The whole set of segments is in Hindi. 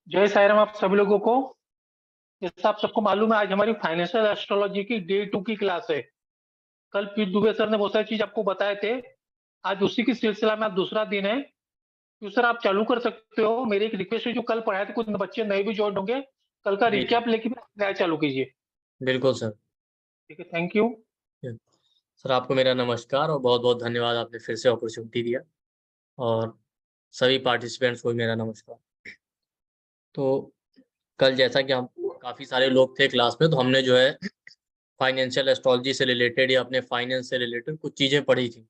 जय साईं राम आप सभी लोगों को। जैसा आप सबको मालूम है, आज हमारी फाइनेंशियल एस्ट्रोलॉजी की डे 2 की क्लास है। कल पीट दुबे सर ने बहुत सारी चीज आपको बताए थे। आज उसी की सिलसिला में आज दूसरा दिन है। तो सर आप चालू कर सकते हो। मेरी एक रिक्वेस्ट है, जो कल पढ़ाए थे कुछ बच्चे नए भी ज्वाइन होंगे, कल का जी जी रिकैप लेके नया चालू कीजिए। बिल्कुल सर। ठीक है, थैंक यू। सर आपको मेरा नमस्कार और बहुत बहुत धन्यवाद, आपने फिर से अपॉर्चुनिटी दिया। और सभी पार्टिसिपेंट्स को भी मेरा नमस्कार। तो कल जैसा कि हम काफ़ी सारे लोग थे क्लास में, तो हमने जो है फाइनेंशियल एस्ट्रोलॉजी से रिलेटेड या अपने फाइनेंस से रिलेटेड कुछ चीज़ें पढ़ी थी।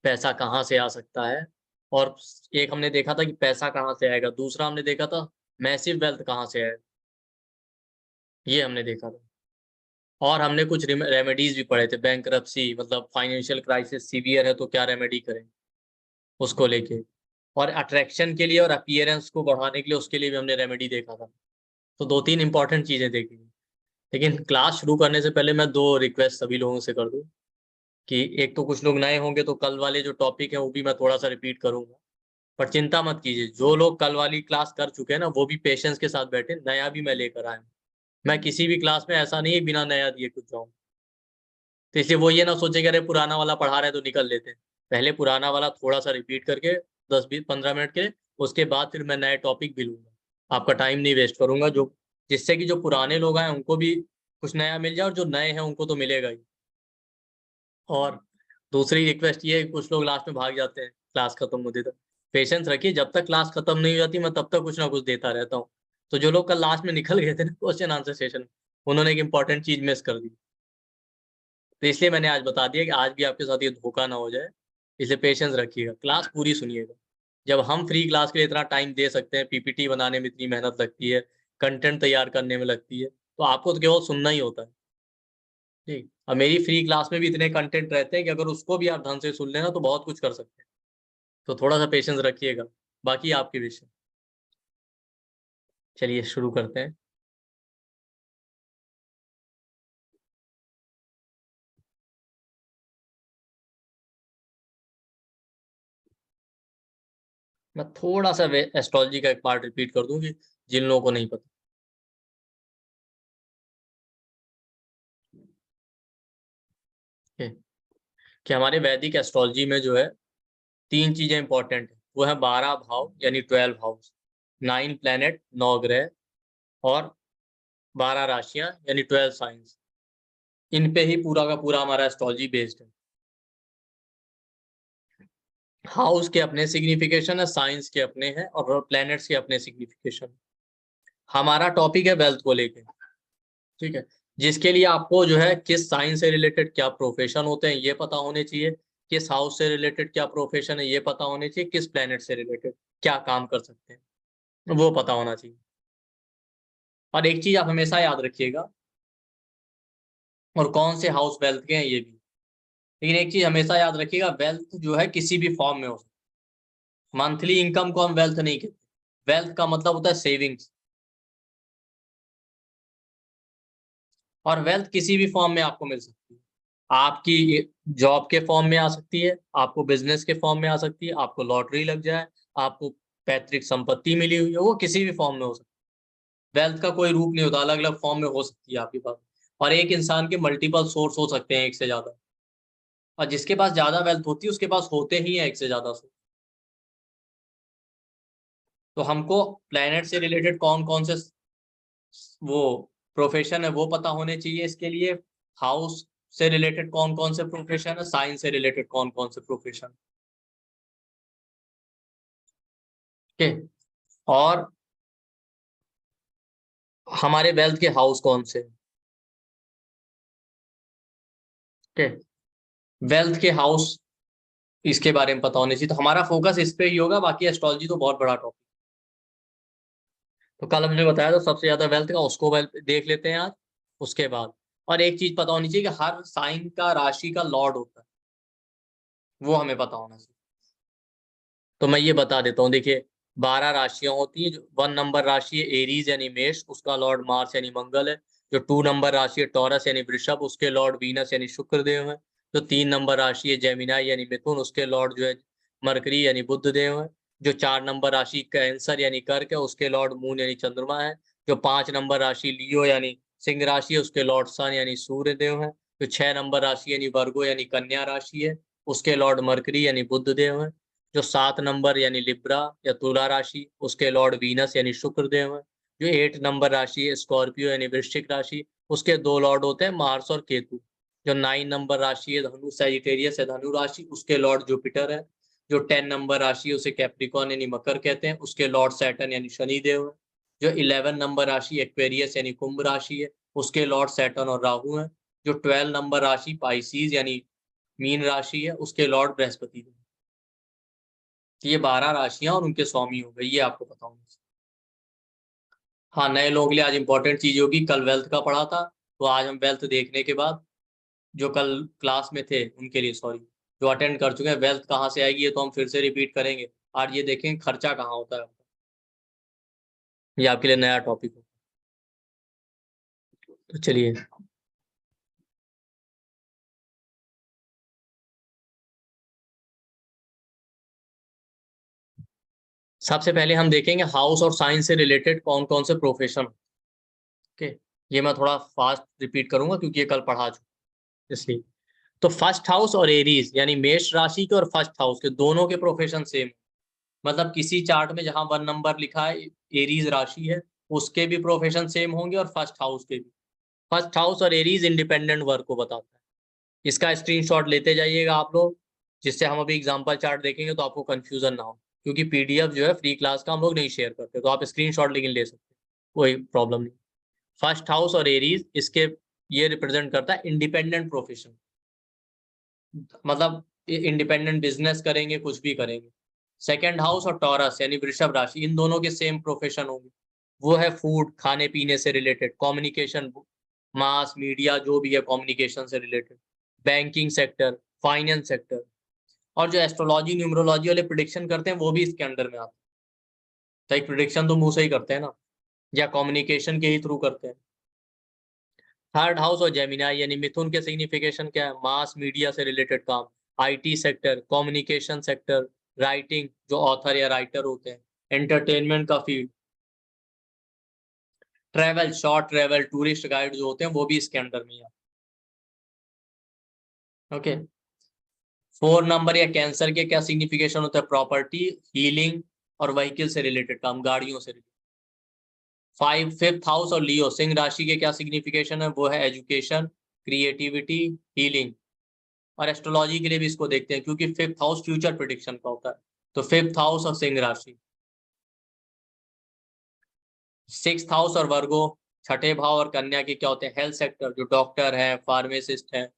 पैसा कहाँ से आ सकता है, और एक हमने देखा था कि पैसा कहाँ से आएगा, दूसरा हमने देखा था मैसिव वेल्थ कहाँ से आएगा, ये हमने देखा था। और हमने कुछ रेमेडीज भी पढ़े थे। बैंकरप्सी मतलब फाइनेंशियल क्राइसिस सीवियर है तो क्या रेमेडी करें उसको लेके, और अट्रैक्शन के लिए और अपीयरेंस को बढ़ाने के लिए उसके लिए भी हमने रेमेडी देखा था। तो 2-3 इंपॉर्टेंट चीज़ें देखी। लेकिन क्लास शुरू करने से पहले मैं 2 रिक्वेस्ट सभी लोगों से कर दूं कि एक तो कुछ लोग नए होंगे तो कल वाले जो टॉपिक है वो भी मैं थोड़ा सा रिपीट करूंगा, पर चिंता मत कीजिए। जो लोग कल वाली क्लास कर चुके हैं ना, वो भी पेशेंस के साथ बैठे, नया भी मैं लेकर आया हूं। मैं किसी भी क्लास में ऐसा नहीं है बिना नया दिए कुछ जाऊं। तो इसलिए वो ये ना सोचे कि अरे पुराना वाला पढ़ा रहे तो निकल लेते हैं। पहले पुराना वाला थोड़ा सा रिपीट करके 10-20-15 मिनट के, उसके बाद फिर मैं नए टॉपिक भी लूंगा। आपका टाइम नहीं वेस्ट करूंगा, जो जिससे कि जो पुराने लोग आए उनको भी कुछ नया मिल जाए और जो नए हैं उनको तो मिलेगा ही। और दूसरी रिक्वेस्ट ये है कि कुछ लोग लास्ट में भाग जाते हैं क्लास खत्म होती तक। पेशेंस रखिए, जब तक क्लास खत्म नहीं हो जाती मैं तब तक कुछ ना कुछ देता रहता हूँ। तो जो लोग कल लास्ट में निकल गए थे ना क्वेश्चन आंसर सेशन, उन्होंने एक इंपॉर्टेंट चीज मिस कर दी। तो इसलिए मैंने आज बता दिया कि आज भी आपके साथ ये धोखा ना हो जाए, इसलिए पेशेंस रखिएगा, क्लास पूरी सुनिएगा। जब हम फ्री क्लास के लिए इतना टाइम दे सकते हैं, पीपीटी बनाने में इतनी मेहनत लगती है, कंटेंट तैयार करने में लगती है, तो आपको तो केवल सुनना ही होता है। ठीक, अब मेरी फ्री क्लास में भी इतने कंटेंट रहते हैं कि अगर उसको भी आप ढंग से सुन लेना तो बहुत कुछ कर सकते हैं। तो थोड़ा सा पेशेंस रखिएगा, बाकी आपके विषय। चलिए शुरू करते हैं। मैं थोड़ा सा एस्ट्रोलॉजी का एक पार्ट रिपीट कर दूं कि जिन लोगों को नहीं पता। ठीक, कि हमारे वैदिक एस्ट्रोलॉजी में जो है 3 चीजें इंपॉर्टेंट है, वो है 12 भाव यानी 12 हाउस, 9 प्लेनेट 9 ग्रह, और 12 राशियां यानी 12 साइंस। इन पे ही पूरा का पूरा हमारा एस्ट्रोलॉजी बेस्ड है। हाउस के अपने सिग्निफिकेशन है, साइंस के अपने हैं, और प्लैनेट्स के अपने सिग्निफिकेशन। हमारा टॉपिक है वेल्थ को लेके। ठीक है, जिसके लिए आपको जो है किस साइंस से रिलेटेड क्या प्रोफेशन होते हैं ये पता होने चाहिए, किस हाउस से रिलेटेड क्या प्रोफेशन है ये पता होने चाहिए, किस प्लैनेट से रिलेटेड क्या काम कर सकते हैं वो पता होना चाहिए। और एक चीज आप हमेशा याद रखिएगा, और कौन से हाउस वेल्थ के हैं ये भी। लेकिन एक चीज हमेशा याद रखिएगा, वेल्थ जो है किसी भी फॉर्म में हो सकता है। मंथली इनकम को हम वेल्थ नहीं कहते, वेल्थ का मतलब होता है सेविंग्स। और वेल्थ किसी भी फॉर्म में आपको मिल सकती है। आपकी जॉब के फॉर्म में आ सकती है, आपको बिजनेस के फॉर्म में आ सकती है, आपको लॉटरी लग जाए, आपको पैतृक संपत्ति मिली हुई है, वो किसी भी फॉर्म में हो सकती है। वेल्थ का कोई रूप नहीं होता, अलग अलग फॉर्म में हो सकती है आपके पास। और एक इंसान के मल्टीपल सोर्स हो सकते हैं, एक से ज्यादा। और जिसके पास ज्यादा वेल्थ होती है उसके पास होते ही है एक से ज्यादा सोर्स। तो हमको प्लेनेट से रिलेटेड कौन कौन से वो प्रोफेशन है वो पता होने चाहिए इसके लिए। हाउस से रिलेटेड कौन कौन से प्रोफेशन है, साइंस से रिलेटेड कौन कौन से प्रोफेशन। ठीक, और हमारे वेल्थ के हाउस कौन से। ठीक, वेल्थ के हाउस इसके बारे में पता होने चाहिए। तो हमारा फोकस इस पे ही होगा, बाकी एस्ट्रोलॉजी तो बहुत बड़ा टॉपिक। तो कल हमने बताया तो सबसे ज्यादा वेल्थ का, उसको वेल्थ देख लेते हैं आज। उसके बाद और एक चीज पता होनी चाहिए कि हर साइन का राशि का लॉर्ड होता है, वो हमें पता होना चाहिए। तो मैं ये बता देता हूँ, देखिए 12 राशियां होती हैं। जो 1 नंबर राशि है एरीज यानी मेष, उसका लॉर्ड मार्स यानी मंगल है। जो 2 नंबर राशि है टॉरस यानी वृषभ, उसके लॉर्ड वीनस यानी शुक्र देव है। जो 3 नंबर राशि है जेमिनाई यानी मिथुन, उसके लॉर्ड जो है मरकरी यानी बुध देव है। जो 4 नंबर राशि कैंसर यानी कर्क है, उसके लॉर्ड मून यानी चंद्रमा है। जो 5 नंबर राशि लियो यानी सिंह राशि है, उसके लॉर्ड सन यानी सूर्य देव है। जो 6 नंबर राशि यानी वर्गो यानी कन्या राशि है, उसके लॉर्ड मरकरी यानी बुध देव है। जो 7 नंबर यानी लिब्रा या तुला राशि, उसके लॉर्ड वीनस यानी शुक्र देव है। जो 8 नंबर राशि है स्कॉर्पियो यानी वृश्चिक राशि, उसके 2 लॉर्ड होते हैं मार्स और केतु। जो 9 नंबर राशि है धनु सैजिटेरियस है धनु राशि, उसके लॉर्ड जुपिटर है। जो 10 नंबर राशि है उसे कैप्रिकॉन यानी मकर कहते हैं, उसके लॉर्ड सैटर्न यानी शनि देव है। जो 11 नंबर राशि एक्वेरियस यानी कुंभ राशि है, उसके लॉर्ड सैटर्न और राहु है। जो 12 नंबर राशि पाइसीज यानी मीन राशि है, उसके लॉर्ड बृहस्पति है। ये 12 राशियां और उनके स्वामी हो गए, ये आपको पता होना चाहिए। हाँ, नए लोगों के लिए आज इंपॉर्टेंट चीज होगी, कल वेल्थ का पढ़ा था, तो आज हम वेल्थ देखने के बाद जो कल क्लास में थे उनके लिए, सॉरी, जो अटेंड कर चुके हैं, वेल्थ कहाँ से आएगी ये तो हम फिर से रिपीट करेंगे। आज ये देखेंगे खर्चा कहाँ होता है आपका, ये आपके लिए नया टॉपिक हो। तो चलिए, सबसे पहले हम देखेंगे हाउस और साइंस से रिलेटेड कौन कौन से प्रोफेशन। ओके, ये मैं थोड़ा फास्ट रिपीट करूंगा क्योंकि ये कल पढ़ा चुका इसलिए। तो फर्स्ट हाउस और एरीज यानी मेष राशि के और फर्स्ट हाउस के दोनों के प्रोफेशन सेम, मतलब किसी चार्ट में जहां 1 नंबर लिखा है एरीज राशि है, उसके भी प्रोफेशन सेम होंगे और फर्स्ट हाउस के भी। फर्स्ट हाउस और एरीज इंडिपेंडेंट वर्क को बताता है। इसका स्क्रीनशॉट लेते जाइएगा आप लोग, जिससे हम अभी एग्जांपल चार्ट देखेंगे तो आपको कंफ्यूजन ना हो, क्योंकि पीडीएफ जो है फ्री क्लास का हम लोग नहीं शेयर करते, तो आप स्क्रीनशॉट लेकिन ले सकते हैं, कोई प्रॉब्लम नहीं। फर्स्ट हाउस और एरीज इसके ये रिप्रेजेंट करता है इंडिपेंडेंट प्रोफेशन, मतलब इंडिपेंडेंट बिजनेस करेंगे, कुछ भी करेंगे। सेकेंड हाउस और टॉरस यानी वृषभ राशि, इन दोनों के सेम प्रोफेशन होंगे, वो है फूड, खाने पीने से रिलेटेड, कम्युनिकेशन, मास मीडिया जो भी है कम्युनिकेशन से related, banking sector, finance sector. और जो एस्ट्रोलॉजी न्यूमरोलॉजी वाले प्रिडिक्शन करते हैं वो भी इसके अंडर में आते हैं। तो एक प्रिडिक्शन तो मुंह से ही करते हैं ना, या कम्युनिकेशन के ही थ्रू करते हैं। थर्ड हाउस और जेमिनाई यानी मिथुन के सिग्निफिकेशन क्या है, मास मीडिया से रिलेटेड काम, IT sector, communication sector, writing जो ऑथर या राइटर होते हैं, एंटरटेनमेंट का field, travel, short travel, tourist guide जो होते हैं वो भी इसके अंडर में है। ओके, 4 नंबर या कैंसर के क्या सिग्निफिकेशन होता है, प्रॉपर्टी, हीलिंग और व्हीकल से रिलेटेड काम, गाड़ियों से रिलेटेड। फिफ्थ हाउस और लियो सिंह राशि के क्या सिग्निफिकेशन है, वो है एजुकेशन, क्रिएटिविटी, हीलिंग। और एस्ट्रोलॉजी के लिए भी इसको देखते हैं क्योंकि फिफ्थ हाउस फ्यूचर प्रिडिक्शन का होता है, तो फिफ्थ हाउस और सिंह राशि। सिक्स्थ हाउस और वर्गो, छठे भाव और कन्या के क्या होते हैं, हेल्थ सेक्टर, जो डॉक्टर है, फार्मासिस्ट है,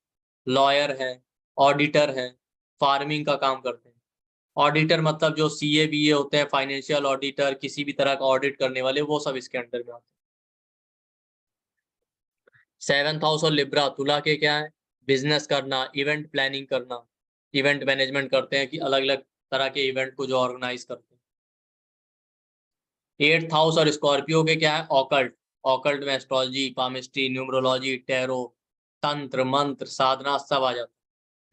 लॉयर है, ऑडिटर है, फार्मिंग का काम करते हैं। ऑडिटर मतलब जो सीए बीए होते हैं, फाइनेंशियल ऑडिटर, किसी भी तरह का ऑडिट करने वाले, वो सब इसके अंडर में आते हैं। सेवेंथ हाउस और लिब्रा तुला के क्या है, बिजनेस करना, इवेंट प्लानिंग करना, इवेंट मैनेजमेंट करते हैं कि अलग अलग तरह के इवेंट को जो ऑर्गेनाइज करते हैं। एट्थ हाउस और स्कॉर्पियो के क्या है, ऑकल्ट, ऑकल्ट में एस्ट्रोलॉजी, पामिस्ट्री, न्यूमरोलॉजी, टैरो, तंत्र मंत्र साधना सब आ जाता है।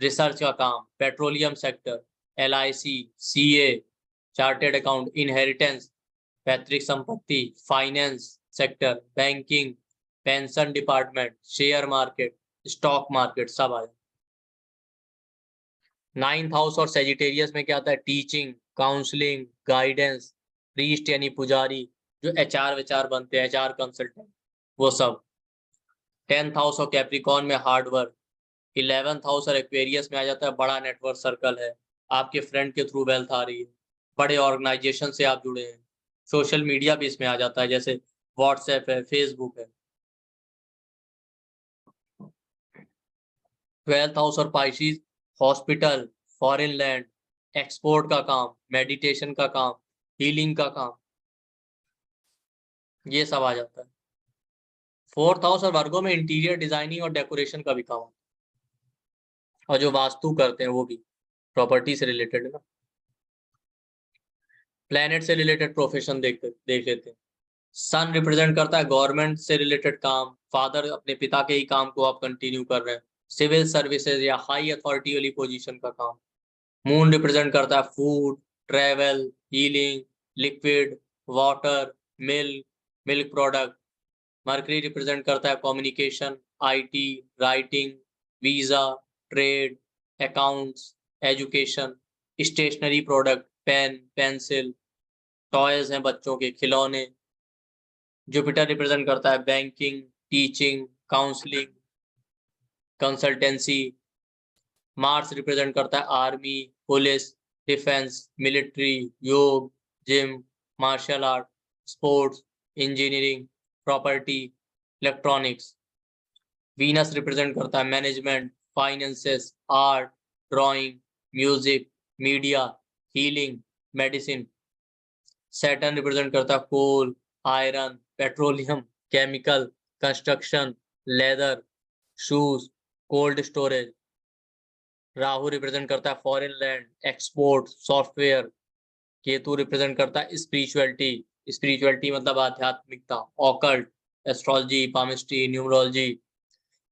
रिसर्च का काम, petroleum sector, LIC, CA, chartered account, inheritance, पैतृक संपत्ति, finance sector, banking, pension department, share market, stock market सब आ जाता है। नाइन्थ हाउस और सेजिटेरियस में क्या आता है, टीचिंग, काउंसलिंग, गाइडेंस, प्रीस्ट यानी पुजारी, जो एचआर विचार बनते हैं, एचआर कंसल्टेंट, वो सब। 10th हाउस और कैप्रिकॉर्न में हार्डवर्क। 11th हाउस और एक्वेरियस में आ जाता है बड़ा नेटवर्क सर्कल है, आपके फ्रेंड के थ्रू वेल्थ आ रही है, बड़े ऑर्गेनाइजेशन से आप जुड़े हैं, सोशल मीडिया भी इसमें आ जाता है, जैसे व्हाट्सएप है, फेसबुक है। 12th हाउस और पाइशिस, हॉस्पिटल, फॉरेन लैंड, एक्सपोर्ट का काम, मेडिटेशन का काम, हीलिंग का काम, ये सब आ जाता है। 4th हाउस और वर्गों में इंटीरियर डिजाइनिंग और डेकोरेशन का भी काम, और जो वास्तु करते हैं वो भी प्रॉपर्टी से रिलेटेड है ना। प्लेनेट से रिलेटेड प्रोफेशन देख लेते हैं। सन रिप्रेजेंट करता है गवर्नमेंट से रिलेटेड काम, फादर अपने पिता के ही काम को आप कंटिन्यू कर रहे हैं, सिविल सर्विसेज या हाई अथॉरिटी वाली पोजीशन का काम। मून रिप्रेजेंट करता है food, travel, healing, liquid, water, milk product. Mercury represent करता है communication, IT, writing, visa, trade, accounts, education, stationery product, pen, pencil, toys हैं बच्चों के, खिलौने। जुपिटर रिप्रेजेंट करता है banking, teaching, counselling, consultancy. Mars represent करता है आर्मी, पुलिस, डिफेंस, मिलिट्री, योग, gym, martial art, sports, engineering, property, electronics. Venus represent करता है management, finances, art, drawing, music, media, healing, medicine. Saturn represent करता है coal, iron, petroleum, chemical, construction, leather, shoes, cold storage. Rahu represent करता है foreign land, export, software. Ketu represent करता है स्पिरिचुअलिटी, स्पिरिचुअलिटी मतलब आध्यात्मिकता, occult, astrology, palmistry, numerology,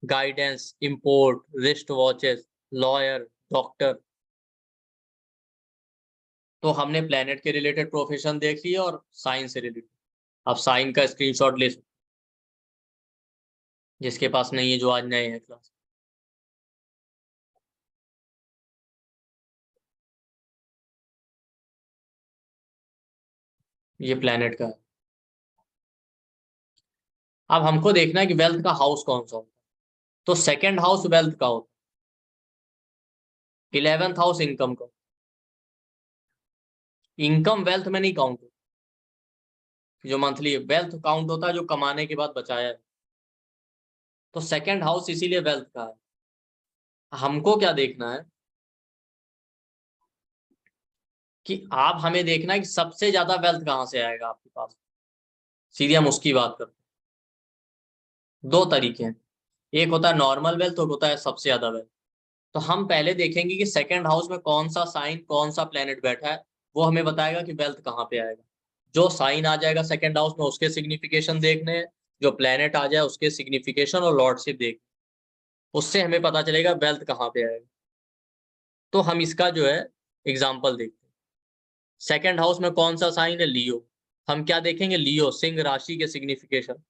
guidance, import, wrist watches, lawyer, doctor. तो हमने प्लेनेट के रिलेटेड प्रोफेशन देख लिया और साइन से रिलेटेड। अब साइन का स्क्रीनशॉट ले सकते, जिसके पास नहीं है, जो आज नए हैं क्लास। ये प्लेनेट का है। अब हमको देखना है कि वेल्थ का हाउस कौन सा होता है। तो सेकंड हाउस वेल्थ का होता है, 11th हाउस इनकम का। इनकम वेल्थ में नहीं काउंट होता, जो मंथली वेल्थ काउंट होता है जो कमाने के बाद बचाया है। तो सेकंड हाउस इसीलिए वेल्थ का है। हमको क्या देखना है कि आप हमें देखना है कि सबसे ज्यादा वेल्थ कहां से आएगा आपके पास। सीधे हम उसकी बात करते हैं। दो तरीके हैं, एक होता है नॉर्मल वेल्थ, एक होता है सबसे ज्यादा वेल्थ। तो हम पहले देखेंगे कि सेकंड हाउस में कौन सा साइन, कौन सा प्लेनेट बैठा है, वो हमें बताएगा कि वेल्थ कहाँ पे आएगा। जो साइन आ जाएगा सेकंड हाउस में उसके सिग्निफिकेशन देखने हैं, जो प्लेनेट आ जाए उसके सिग्निफिकेशन और लॉर्डशिप देख, उससे हमें पता चलेगा वेल्थ कहाँ पे आएगा। तो हम इसका जो है एग्जाम्पल देखते हैं। सेकंड हाउस में कौन सा साइन है, लियो। हम क्या देखेंगे, लियो सिंह राशि के सिग्निफिकेशन।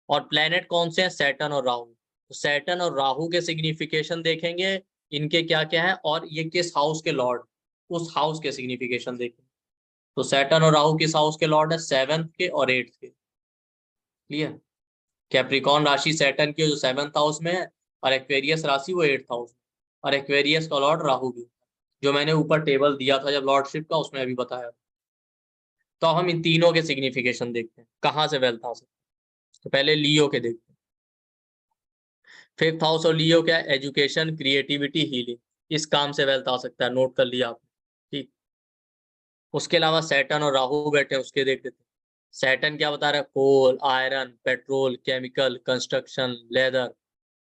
और प्लेनेट कौन से हैं, सैटर्न और राहु। तो सैटर्न और राहु के सिग्निफिकेशन देखेंगे, इनके क्या क्या है और ये किस हाउस के लॉर्ड, उस हाउस के सिग्निफिकेशन देखेंगे। तो सैटर्न और राहु किस हाउस के लॉर्ड है, 7th के और 8th के। क्लियर। कैप्रिकॉन राशि सैटर्न की जो 7th हाउस में है, और एक्वेरियस राशि वो 8th हाउस में। और एक्वेरियस का लॉर्ड राहु भी, जो मैंने ऊपर टेबल दिया था जब लॉर्डशिप का, उसमें अभी बताया। तो हम इन तीनों के सिग्निफिकेशन देखते हैं कहाँ से वेल्थ आ सकता है। तो पहले लियो के देखते हैं। 5th हाउस और लियो क्या है, एजुकेशन, क्रिएटिविटी, हीलिंग। इस काम से वेल्थ आ सकता है, नोट कर लिया आपने। ठीक। उसके अलावा सैटर्न और राहु बैठे हैं, उसके देख लेते हैं। सैटर्न क्या बता रहा है, coal, iron, petrol, chemical, construction, leather.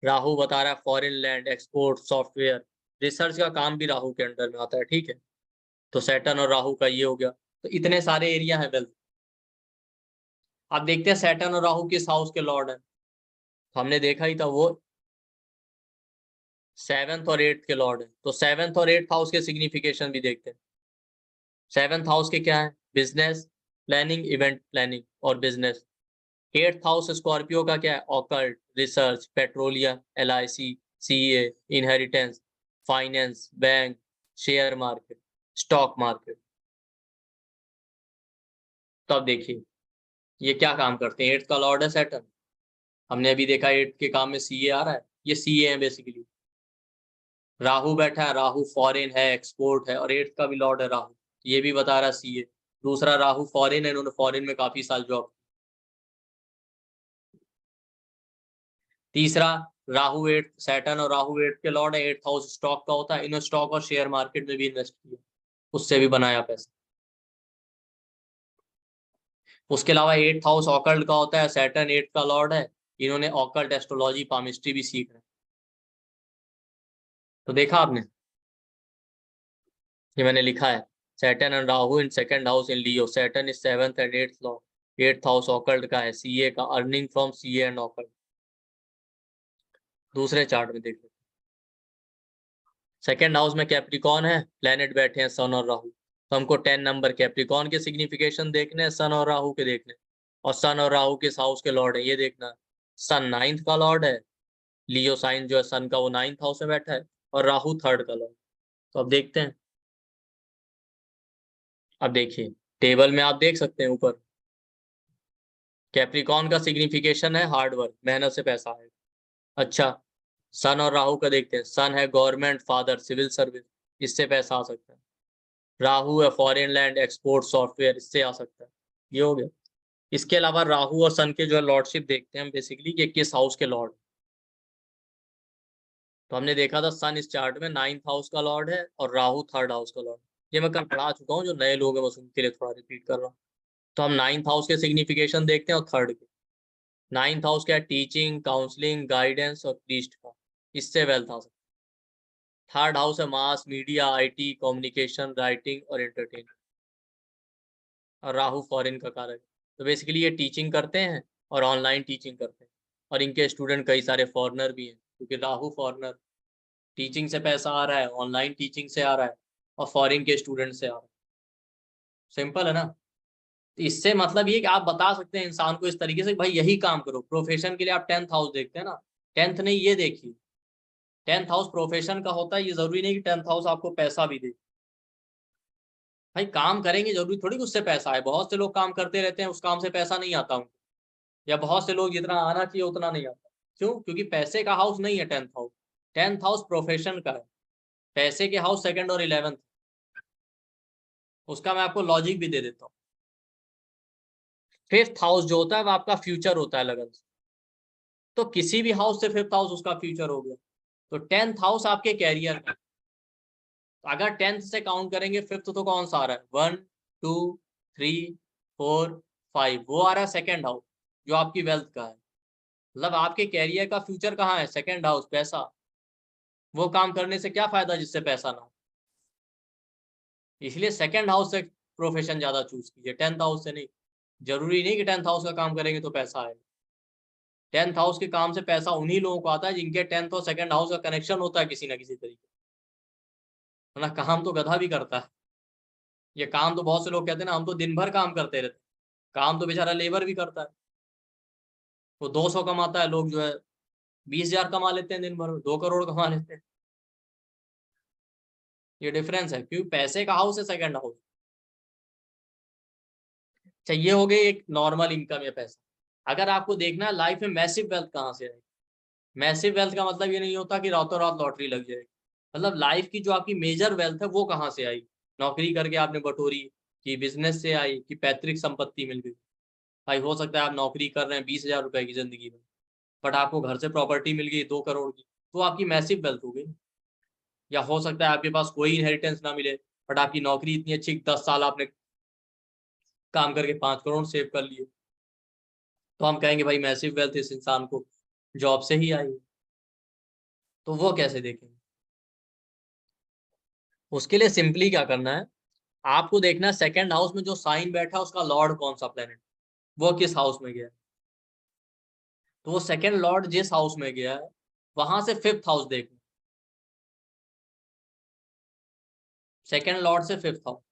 Rahu बता रहा है foreign land, export, software. Research का काम भी राहु के अंडर में आता है। ठीक है, तो सैटर्न और राहु का ये हो गया। तो इतने सारे एरिया है वेल्थ। अब देखते हैं सैटर्न और राहु किस हाउस के लॉर्ड है। हमने देखा ही था वो 7th और 8th के लॉर्ड है। तो 7th और 8th हाउस के सिग्निफिकेशन भी देखते हैं। 7th हाउस के क्या है, बिजनेस, प्लानिंग, इवेंट प्लानिंग और बिजनेस। 8th हाउस स्कॉर्पियो का क्या है, occult, research, petroleum, LIC, CA, inheritance, finance, bank, share market, stock market. तो अब देखिए ये क्या काम करते हैं। 8th का लॉर्ड है सैटर्न, हमने अभी देखा 8th के काम में CA आ रहा है, ये CA है बेसिकली। राहु बैठा है, राहु फॉरेन है, एक्सपोर्ट है, और 8th का भी लॉर्ड है राहु, ये भी बता रहा है CA। दूसरा राहु फॉरेन है, इन्होंने फॉरेन में काफी साल जॉब। तीसरा राहु 8th, सैटर्न और राहु 8th के लॉर्ड है, 8th हाउस स्टॉक का होता है, इन्होंने स्टॉक और शेयर मार्केट में भी इन्वेस्ट किया, उससे भी बनाया पैसा। उसके अलावा 8th हाउस ऑकल्ट का होता है, सैटर्न 8th का लॉर्ड है, इन्होंने ऑकल्ट, एस्ट्रोलॉजी, पामिस्ट्री भी सीख रहे। तो देखा आपने, ये मैंने लिखा है, Saturn and Rahu in second house in Leo, Saturn is 7th and 8th Lord. 8th house occult का है, CA का, earning from CA and occult. दूसरे चार्ट में देख लो, सेकंड हाउस में कैप्रिकॉन है, प्लेनेट बैठे हैं सन और राहु। तो हमको 10 नंबर कैप्रिकॉन के सिग्निफिकेशन देखने हैं, सन और राहु के देखने, और सन और राहु किस हाउस के लॉर्ड है ये देखना है। सन 9th का लॉर्ड है, लियो साइन जो है सन का वो 9th हाउस में बैठा है, और राहु 3rd का लॉर्ड। तो अब देखते हैं। अब देखिए टेबल में आप देख सकते हैं ऊपर कैप्रिकॉन का सिग्निफिकेशन है हार्ड वर्क, मेहनत से पैसा आएगा। अच्छा, सन और राहु का देखते हैं। सन है गवर्नमेंट, फादर, सिविल सर्विस, इससे पैसा आ सकता है। राहु है फॉरेन लैंड, एक्सपोर्ट, सॉफ्टवेयर, इससे आ सकता है। ये हो गया। इसके अलावा राहु और सन के जो है लॉर्डशिप देखते हैं हम बेसिकली कि किस हाउस के लॉर्ड। तो हमने देखा था सन इस चार्ट में 9th हाउस का लॉर्ड है और राहु 3rd हाउस का लॉर्ड। ये मैं कल पढ़ा चुका हूँ, जो नए लोग हैं बस उनके लिए थोड़ा रिपीट कर रहा हूँ। तो हम 9th हाउस के सिग्निफिकेशन देखते हैं और 3rd के। 9th हाउस क्या है? टीचिंग, काउंसलिंग, गाइडेंस और प्रीस्ट का, इससे वेल्थ आ सकता है। 3rd हाउस है mass media, IT, communication, writing और एंटरटेनमेंट, और राहु फॉरेन का कारक है। तो बेसिकली ये टीचिंग करते हैं और ऑनलाइन टीचिंग करते हैं, और इनके स्टूडेंट कई सारे फॉरेनर भी हैं, क्योंकि राहु फॉरेनर, टीचिंग से पैसा आ रहा है, ऑनलाइन टीचिंग से आ रहा है, और फॉरेन के स्टूडेंट से आ रहा है। सिंपल है ना। तो इससे मतलब ये कि आप बता सकते हैं इंसान को इस तरीके से, भाई यही काम करो। प्रोफेशन के लिए आप 10th हाउस देखते हैं ना, 10th नहीं, ये देखिए 10th हाउस प्रोफेशन का होता है। ये जरूरी नहीं कि 10th हाउस आपको पैसा भी दे। भाई काम करेंगे, जरूरी थोड़ी कि उससे पैसा आए। बहुत से लोग काम करते रहते हैं, उस काम से पैसा नहीं आता उनको, या बहुत से लोग जितना आना चाहिए उतना नहीं आता। क्यों? क्योंकि पैसे का हाउस नहीं है 10th house. 10th house profession का है। पैसे के हाउस 2nd और 11th। उसका मैं आपको लॉजिक भी दे देता हूँ। 5th हाउस जो होता है वो आपका फ्यूचर होता है लगन से। तो किसी भी हाउस से 5th हाउस उसका फ्यूचर हो गया। तो 10th हाउस आपके कैरियर का। तो अगर 10th से काउंट करेंगे 5th तो कौन सा आ रहा है? 1 2 3 4 5, वो आ रहा है 2nd हाउस, जो आपकी वेल्थ का है। मतलब आपके कैरियर का फ्यूचर कहाँ है? 2nd हाउस, पैसा। वो काम करने से क्या फायदा जिससे पैसा ना हो। इसलिए 2nd हाउस से प्रोफेशन ज्यादा चूज कीजिए, 10th हाउस से नहीं। जरूरी नहीं कि 10th हाउस का काम करेंगे तो पैसा आएगा। 10th हाउस के काम से पैसा उन्हीं लोगों को आता है जिनके 10th और 2nd हाउस का कनेक्शन होता है किसी ना किसी तरीके। वरना काम तो गधा भी करता है। ये काम तो बहुत से लोग कहते हैं ना, हम तो दिन भर काम करते रहते हैं। काम तो बेचारा लेबर भी करता है। वो 200 कमाता है, लोग जो है 20,000 कमा लेते हैं दिन भर में, 2 करोड़ कमा लेते हैं। ये डिफरेंस है, क्योंकि पैसे का हाउस है 2nd हाउस। चाहिए हो गई एक नॉर्मल इनकम या पैसा। अगर आपको देखना है लाइफ में मैसिव वेल्थ कहाँ से आएगी। मैसिव वेल्थ का मतलब ये नहीं होता कि रातों रात लॉटरी लग जाएगी। मतलब लाइफ की जो आपकी मेजर वेल्थ है वो कहाँ से आई? नौकरी करके आपने बटोरी, कि बिजनेस से आई, कि पैतृक संपत्ति मिल गई। भाई हो सकता है आप नौकरी कर रहे हैं 20,000 रुपए की जिंदगी में, बट आपको घर से प्रॉपर्टी मिल गई 2 करोड़ की, तो आपकी मैसिव वेल्थ हो गई। या हो सकता है आपके पास कोई इनहेरिटेंस ना मिले, बट आपकी नौकरी इतनी अच्छी 10 साल आपने काम करके 5 करोड़ सेव कर लिए, तो हम कहेंगे भाई मैसिव वेल्थ इस इंसान को जॉब से ही आई। तो वो कैसे देखेंगे? उसके लिए सिंपली क्या करना है, आपको देखना है 2nd हाउस में जो साइन बैठा है उसका लॉर्ड कौन सा प्लेनेट, वो किस हाउस में गया है। तो वो 2nd लॉर्ड जिस हाउस में गया है वहां से 5th हाउस देखना। 2nd लॉर्ड से 5th हाउस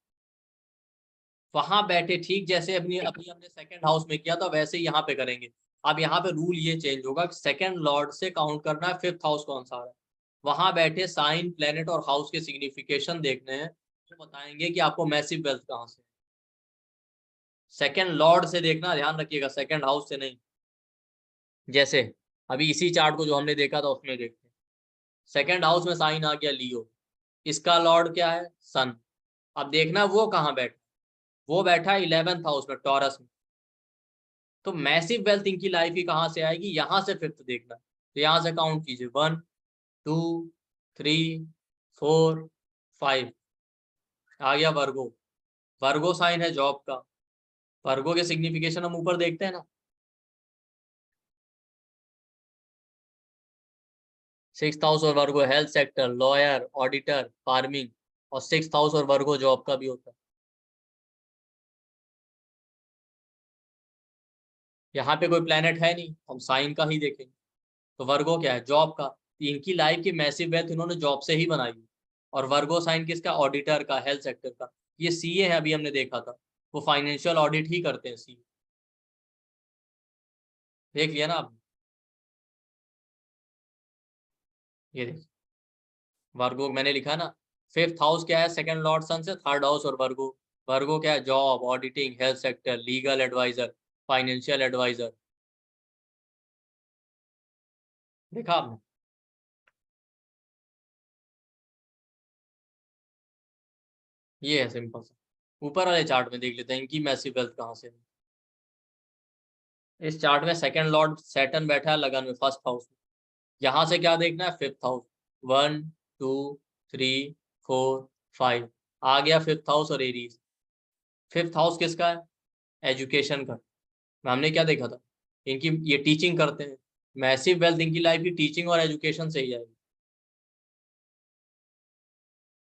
वहां बैठे, ठीक जैसे अपनी अभी हमने 2nd हाउस में किया था वैसे ही यहाँ पे करेंगे। अब यहाँ पे रूल ये चेंज होगा कि 2nd लॉर्ड से काउंट करना है 5th हाउस कौन सा है। वहां बैठे साइन, प्लेनेट और हाउस के सिग्निफिकेशन देखने हैं, तो बताएंगे कि आपको मैसिव वेल्थ कहाँ से। 2nd लॉर्ड से देखना, ध्यान रखिएगा, 2nd हाउस से नहीं। जैसे अभी इसी चार्ट को जो हमने देखा था उसमें देखते हैं। 2nd हाउस में साइन आ गया लियो, इसका लॉर्ड क्या है? सन। अब देखना वो कहाँ बैठा, वो बैठा है 11th हाउस में, टॉरस में। तो मैसिव वेल्थ इनकी लाइफ की कहाँ से आएगी? यहाँ से 5th देखना। तो यहाँ से काउंट कीजिए 1 2 3 4 5, आ गया वर्गो। वर्गो साइन है जॉब का। वर्गो के सिग्निफिकेशन हम ऊपर देखते हैं ना। 6th हाउस और Virgo health sector, lawyer, auditor, farming, और 6th हाउस और वर्गो जॉब का भी होता है। यहाँ पे कोई प्लेनेट है नहीं, हम साइन का ही देखेंगे। तो वर्गो क्या है? जॉब का। इनकी लाइफ की मैसिव वेल्थ इन्होंने जॉब से ही बनाई। और वर्गो साइन किसका? ऑडिटर का, हेल्थ सेक्टर का। ये सीए है, अभी हमने देखा था, वो फाइनेंशियल ऑडिट ही करते हैं सीए। देख लिया ना आपने? ये देखिए वर्गो मैंने लिखा ना, 5th हाउस क्या है, सेकंड लॉर्ड सन से 3rd हाउस और वर्गो। वर्गो क्या है, job, auditing, health sector, legal advisor, financial advisor. देखा आपने? ये है सिंपल सा। ऊपर वाले चार्ट में देख लेते हैं इनकी मैसिव वेल्थ कहाँ से है। इस चार्ट में सेकंड लॉर्ड सैटर्न बैठा है लगन में 1st हाउस में। यहां से क्या देखना है, 5th हाउस, 1 2 3 4 5 आ गया 5th हाउस और एरीज। 5th हाउस किसका है, एजुकेशन का। हमने क्या देखा था, इनकी ये टीचिंग करते हैं, मैसिव वेल्थ इनकी लाइफ की टीचिंग और एजुकेशन से ही आएगी।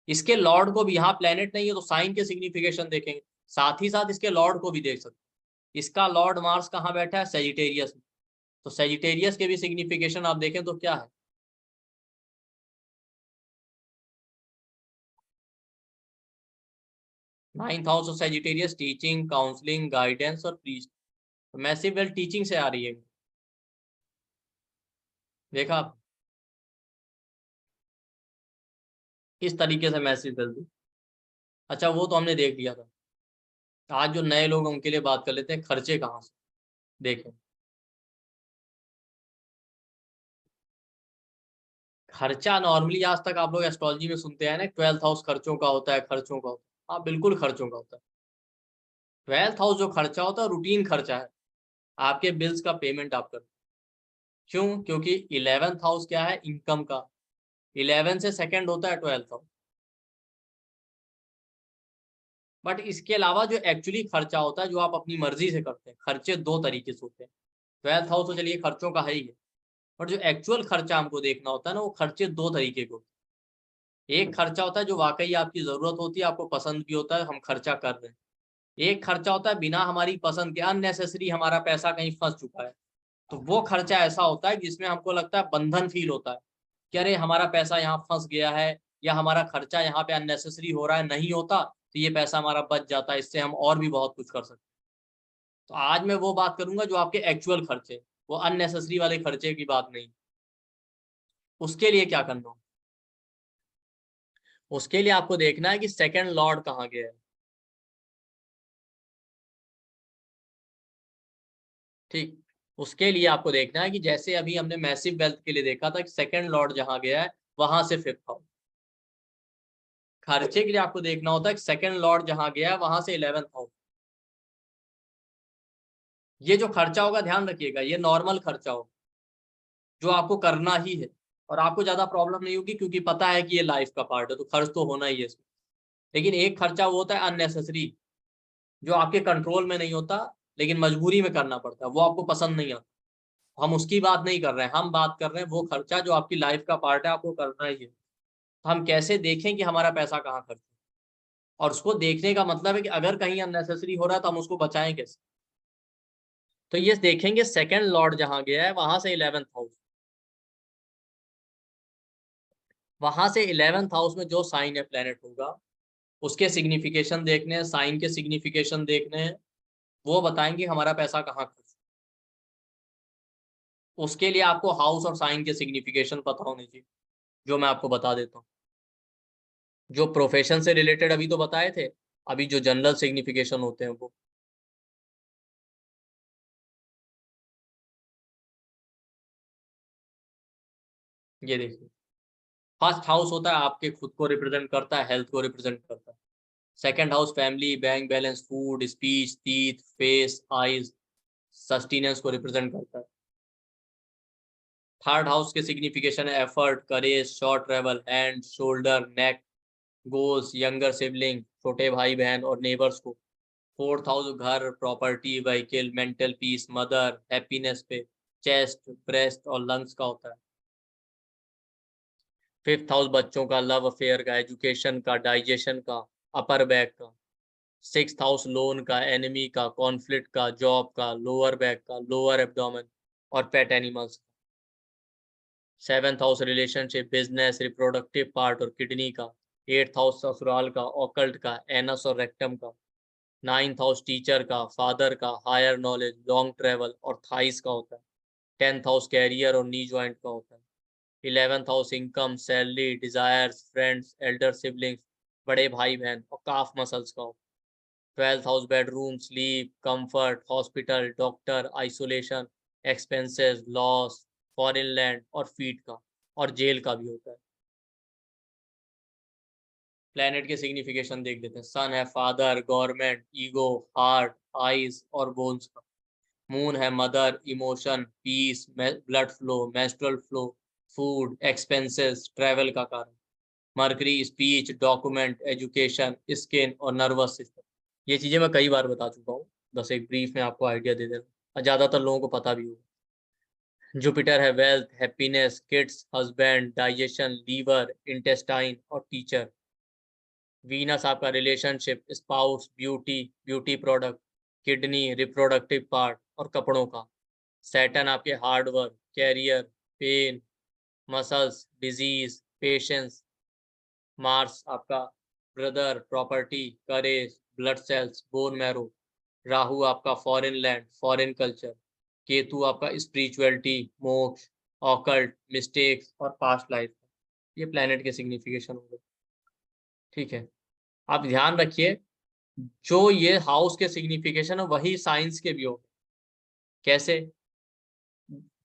इसके लॉर्ड को भी, यहाँ प्लेनेट नहीं है तो साइन के सिग्निफिकेशन देखेंगे, साथ ही साथ इसके लॉर्ड को भी देख सकते हैं। इसका लॉर्ड मार्स कहाँ बैठा है, सेजिटेरियस में, तो सेजिटेरियस के भी सिग्निफिकेशन आप देखें तो क्या है, 9th house of Sagittarius, teaching, counselling, guidance और प्रीस्ट। तो मैसिव वेल्थ टीचिंग से आ रही है। देखा आप, इस तरीके से मैसिव वेल्थ। अच्छा वो तो हमने देख लिया था। आज जो नए लोग हैं उनके लिए बात कर लेते हैं, खर्चे कहाँ से देखें। खर्चा नॉर्मली आज तक आप लोग एस्ट्रोलॉजी में सुनते हैं ना, 12th हाउस खर्चों का होता है, खर्चों का होता है। हाँ बिल्कुल खर्चों का होता है। 12th हाउस जो खर्चा होता है रूटीन खर्चा है, आपके बिल्स का पेमेंट आप करते हैं। क्यों, क्योंकि 11th हाउस क्या है, इनकम का। 11 से सेकंड होता है 12th हाउस। बट इसके अलावा जो एक्चुअली खर्चा होता है, जो आप अपनी मर्जी से करते हैं, खर्चे दो तरीके से होते हैं। 12th हाउस तो चलिए खर्चों का है ही है, बट जो एक्चुअल खर्चा हमको देखना होता है ना, वो खर्चे दो तरीके के होते हैं। एक खर्चा होता है जो वाकई आपकी जरूरत होती है, आपको पसंद भी होता है, हम खर्चा कर रहे हैं। एक खर्चा होता है बिना हमारी पसंद के, अननेसेसरी हमारा पैसा कहीं फंस चुका है, तो वो खर्चा ऐसा होता है जिसमें हमको लगता है बंधन फील होता है कि अरे हमारा पैसा यहाँ फंस गया है, या हमारा खर्चा यहाँ पे अननेसेसरी हो रहा है, नहीं होता तो ये पैसा हमारा बच जाता है, इससे हम और भी बहुत कुछ कर सकते हैं। तो आज मैं वो बात करूंगा जो आपके एक्चुअल खर्चे, वो अननेसेसरी वाले खर्चे की बात नहीं। उसके लिए क्या करना हो, उसके लिए आपको देखना है कि सेकंड लॉर्ड कहाँ गया है। ठीक, उसके लिए आपको देखना है कि जैसे अभी हमने मैसिव वेल्थ के लिए देखा था कि सेकंड लॉर्ड जहां गया है वहां से 5th हाउस। खर्चे के लिए आपको देखना होता है कि सेकंड लॉर्ड जहां गया है वहां से 11th हाउस। ये जो खर्चा होगा ध्यान रखिएगा, ये नॉर्मल खर्चा होगा जो आपको करना ही है, और आपको ज्यादा प्रॉब्लम नहीं होगी क्योंकि पता है कि ये लाइफ का पार्ट है तो खर्च तो होना ही है इसमें। लेकिन एक खर्चा वो होता है अननेसेसरी, जो आपके कंट्रोल में नहीं होता लेकिन मजबूरी में करना पड़ता है, वो आपको पसंद नहीं आता। हम उसकी बात नहीं कर रहे हैं, हम बात कर रहे हैं वो खर्चा जो आपकी लाइफ का पार्ट है, आपको करना ही है। तो हम कैसे देखें कि हमारा पैसा कहाँ खर्च है, और उसको देखने का मतलब है कि अगर कहीं अननेसेसरी हो रहा है तो हम उसको बचाएं कैसे। तो ये देखेंगे सेकंड लॉर्ड जहां गया है वहां से 11th हाउस, वहां से 11th हाउस में जो साइन है प्लेनेट होगा उसके सिग्निफिकेशन देखने हैं, साइन के सिग्निफिकेशन देखने हैं, वो बताएंगे हमारा पैसा कहाँ खर्च। उसके लिए आपको हाउस और साइन के सिग्निफिकेशन पता होने चाहिए, जो मैं आपको बता देता हूँ। जो प्रोफेशन से रिलेटेड अभी तो बताए थे, अभी जो जनरल सिग्निफिकेशन होते हैं वो। ये देखिए, 1st हाउस होता है आपके खुद को रिप्रेजेंट करता है, हेल्थ को रिप्रेजेंट करता है। Second house family, bank balance, food, speech, teeth, face, eyes, sustenance को रिप्रेजेंट करता है। 3rd हाउस के सिग्निफिकेशन है एफर्ट, करेज, शॉर्ट ट्रेवल, हैंड, शोल्डर, नेक, गोल्स, यंगर सिबलिंग, छोटे भाई बहन और नेबर्स को। 4th हाउस घर, property, vehicle, mental peace, mother, happiness पे, चेस्ट, ब्रेस्ट और लंग्स का होता है। 5th हाउस बच्चों का, लव अफेयर का, एजुकेशन का, डाइजेशन का, अपर बैक का। 6th हाउस लोन का, एनिमी का, कॉन्फ्लिक्ट का, जॉब का, लोअर बैक का, लोअर एब्डोमेन और pet animals. 7th house relationship, business, reproductive part और किडनी का। 8th हाउस ससुराल का, ऑकल्ट का, एनस और रेक्टम का, 9th हाउस टीचर का, फादर का, हायर नॉलेज, लॉन्ग ट्रेवल और थाइस का होता है। 10th हाउस कैरियर और नी जॉइंट का होता है। 11th house income, salary, desires, friends, Elder siblings, बड़े भाई बहन और काफ मसल्स का होता है। 12th house bedroom, sleep, comfort, hospital, doctor, isolation, expenses, loss, foreign land और फीड का और जेल का भी होता है। प्लेनेट के सिग्निफिकेशन देख लेते हैं। सन है father, government, ego, heart, eyes और बोन्स का। मून है mother, emotion, peace, blood flow, menstrual flow, food, expenses, travel का कारण। Mercury speech, document, education, skin और नर्वस सिस्टम। ये चीजें मैं कई बार बता चुका हूँ, बस एक ब्रीफ में आपको आइडिया दे देना और ज्यादातर लोगों को पता भी होगा। जुपिटर है wealth, happiness, kids, husband, digestion, liver, intestine और टीचर। वीनस आपका relationship, spouse, beauty, beauty product, kidney, reproductive part और कपड़ों का। सैटर्न आपके hard work, career, pain, muscles, disease, patience. Mars आपका brother, property, courage, blood cells, bone marrow. Rahu आपका foreign land, foreign culture. Ketu आपका स्पिरिचुअलिटी, मोक्ष, ऑकल्ट, मिस्टेक्स और पास्ट लाइफ। ये प्लेनेट के सिग्निफिकेशन हो गए। ठीक है, आप ध्यान रखिए, जो ये हाउस के सिग्निफिकेशन है वही साइंस के भी हो। कैसे?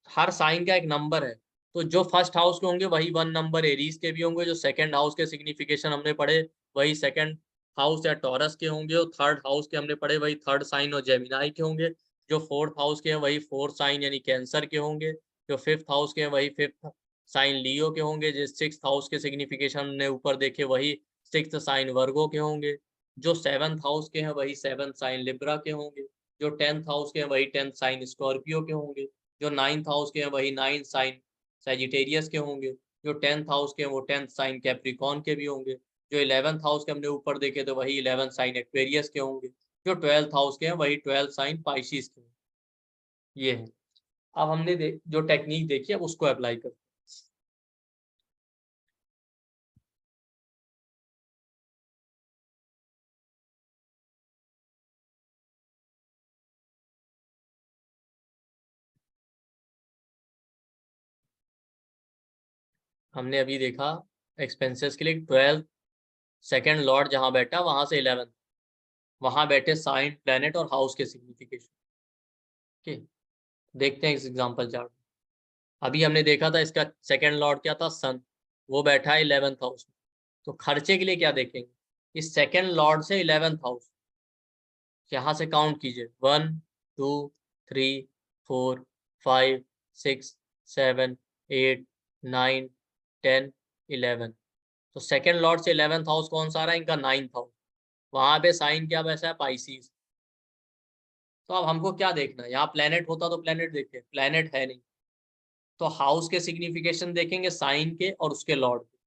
हर साइन का एक नंबर है, तो जो फर्स्ट हाउस के होंगे वही 1 नंबर एरीज के भी होंगे। जो सेकंड हाउस के सिग्निफिकेशन हमने पढ़े वही सेकंड हाउस या टॉरस के होंगे, और थर्ड हाउस के हमने पढ़े वही थर्ड साइन और जेमिनाई के होंगे। जो फोर्थ हाउस के हैं वही फोर्थ साइन यानी कैंसर के होंगे। जो फिफ्थ हाउस के हैं वही फिफ्थ साइन लियो के होंगे। जो सिक्स्थ हाउस के सिग्निफिकेशन ने ऊपर देखे वही सिक्स्थ साइन वर्गो के होंगे। जो सेवंथ हाउस के हैं वही सेवंथ साइन लिब्रा के होंगे। जो 10th हाउस के हैं वही 10th साइन स्कॉर्पियो के होंगे। जो 9th हाउस के हैं वही 9th साइन सैजिटेरियस के होंगे। जो 10th हाउस के हैं वो 10th साइन कैप्रिकॉन के भी होंगे। जो 11th हाउस के हमने ऊपर देखे तो वही 11th साइन एक्वेरियस के होंगे। जो 12th हाउस के हैं वही 12th साइन पाइसिस के होंगे। ये है। अब हमने जो टेक्निक देखी है उसको अप्लाई करते हैं। हमने अभी देखा एक्सपेंसेस के लिए 12th सेकंड लॉर्ड जहां बैठा वहां से 11th वहां बैठे साइन, प्लेनेट और हाउस के सिग्निफिकेशन। ठीक, देखते हैं इस एग्जांपल चार्ट। अभी हमने देखा था इसका सेकंड लॉर्ड क्या था, सन, वो बैठा है 11th हाउस में। तो खर्चे के लिए क्या देखेंगे, इस सेकंड लॉर्ड से 11th हाउस, यहां से काउंट कीजिए 1 2 3 4 5 6 7 8 9 10 11। तो सेकंड लॉर्ड से 11th हाउस कौन सा आ रहा है, इनका 9th हाउस। वहां पे साइन क्या बैसा है, पाइसिस। तो अब हमको क्या देखना है, यहाँ प्लेनेट होता तो प्लेनेट देखते, प्लेनेट है नहीं, तो हाउस के सिग्निफिकेशन देखेंगे साइन के और उसके लॉर्ड के।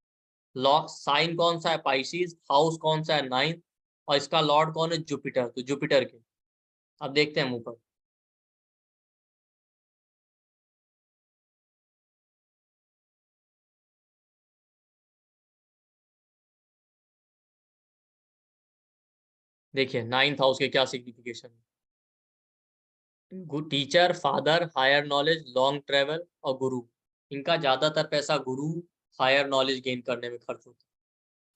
लॉर्ड साइन कौन सा है, पाइसिस, हाउस कौन सा है, 9th, और इसका लॉर्ड कौन है, जुपिटर, तो जुपिटर के। अब देखते हैं ऊपर। देखिए 9th हाउस के क्या सिग्निफिकेशन है, teacher, father, higher knowledge, long travel और गुरु। इनका ज्यादातर पैसा गुरु, हायर नॉलेज गेन करने में खर्च होता है,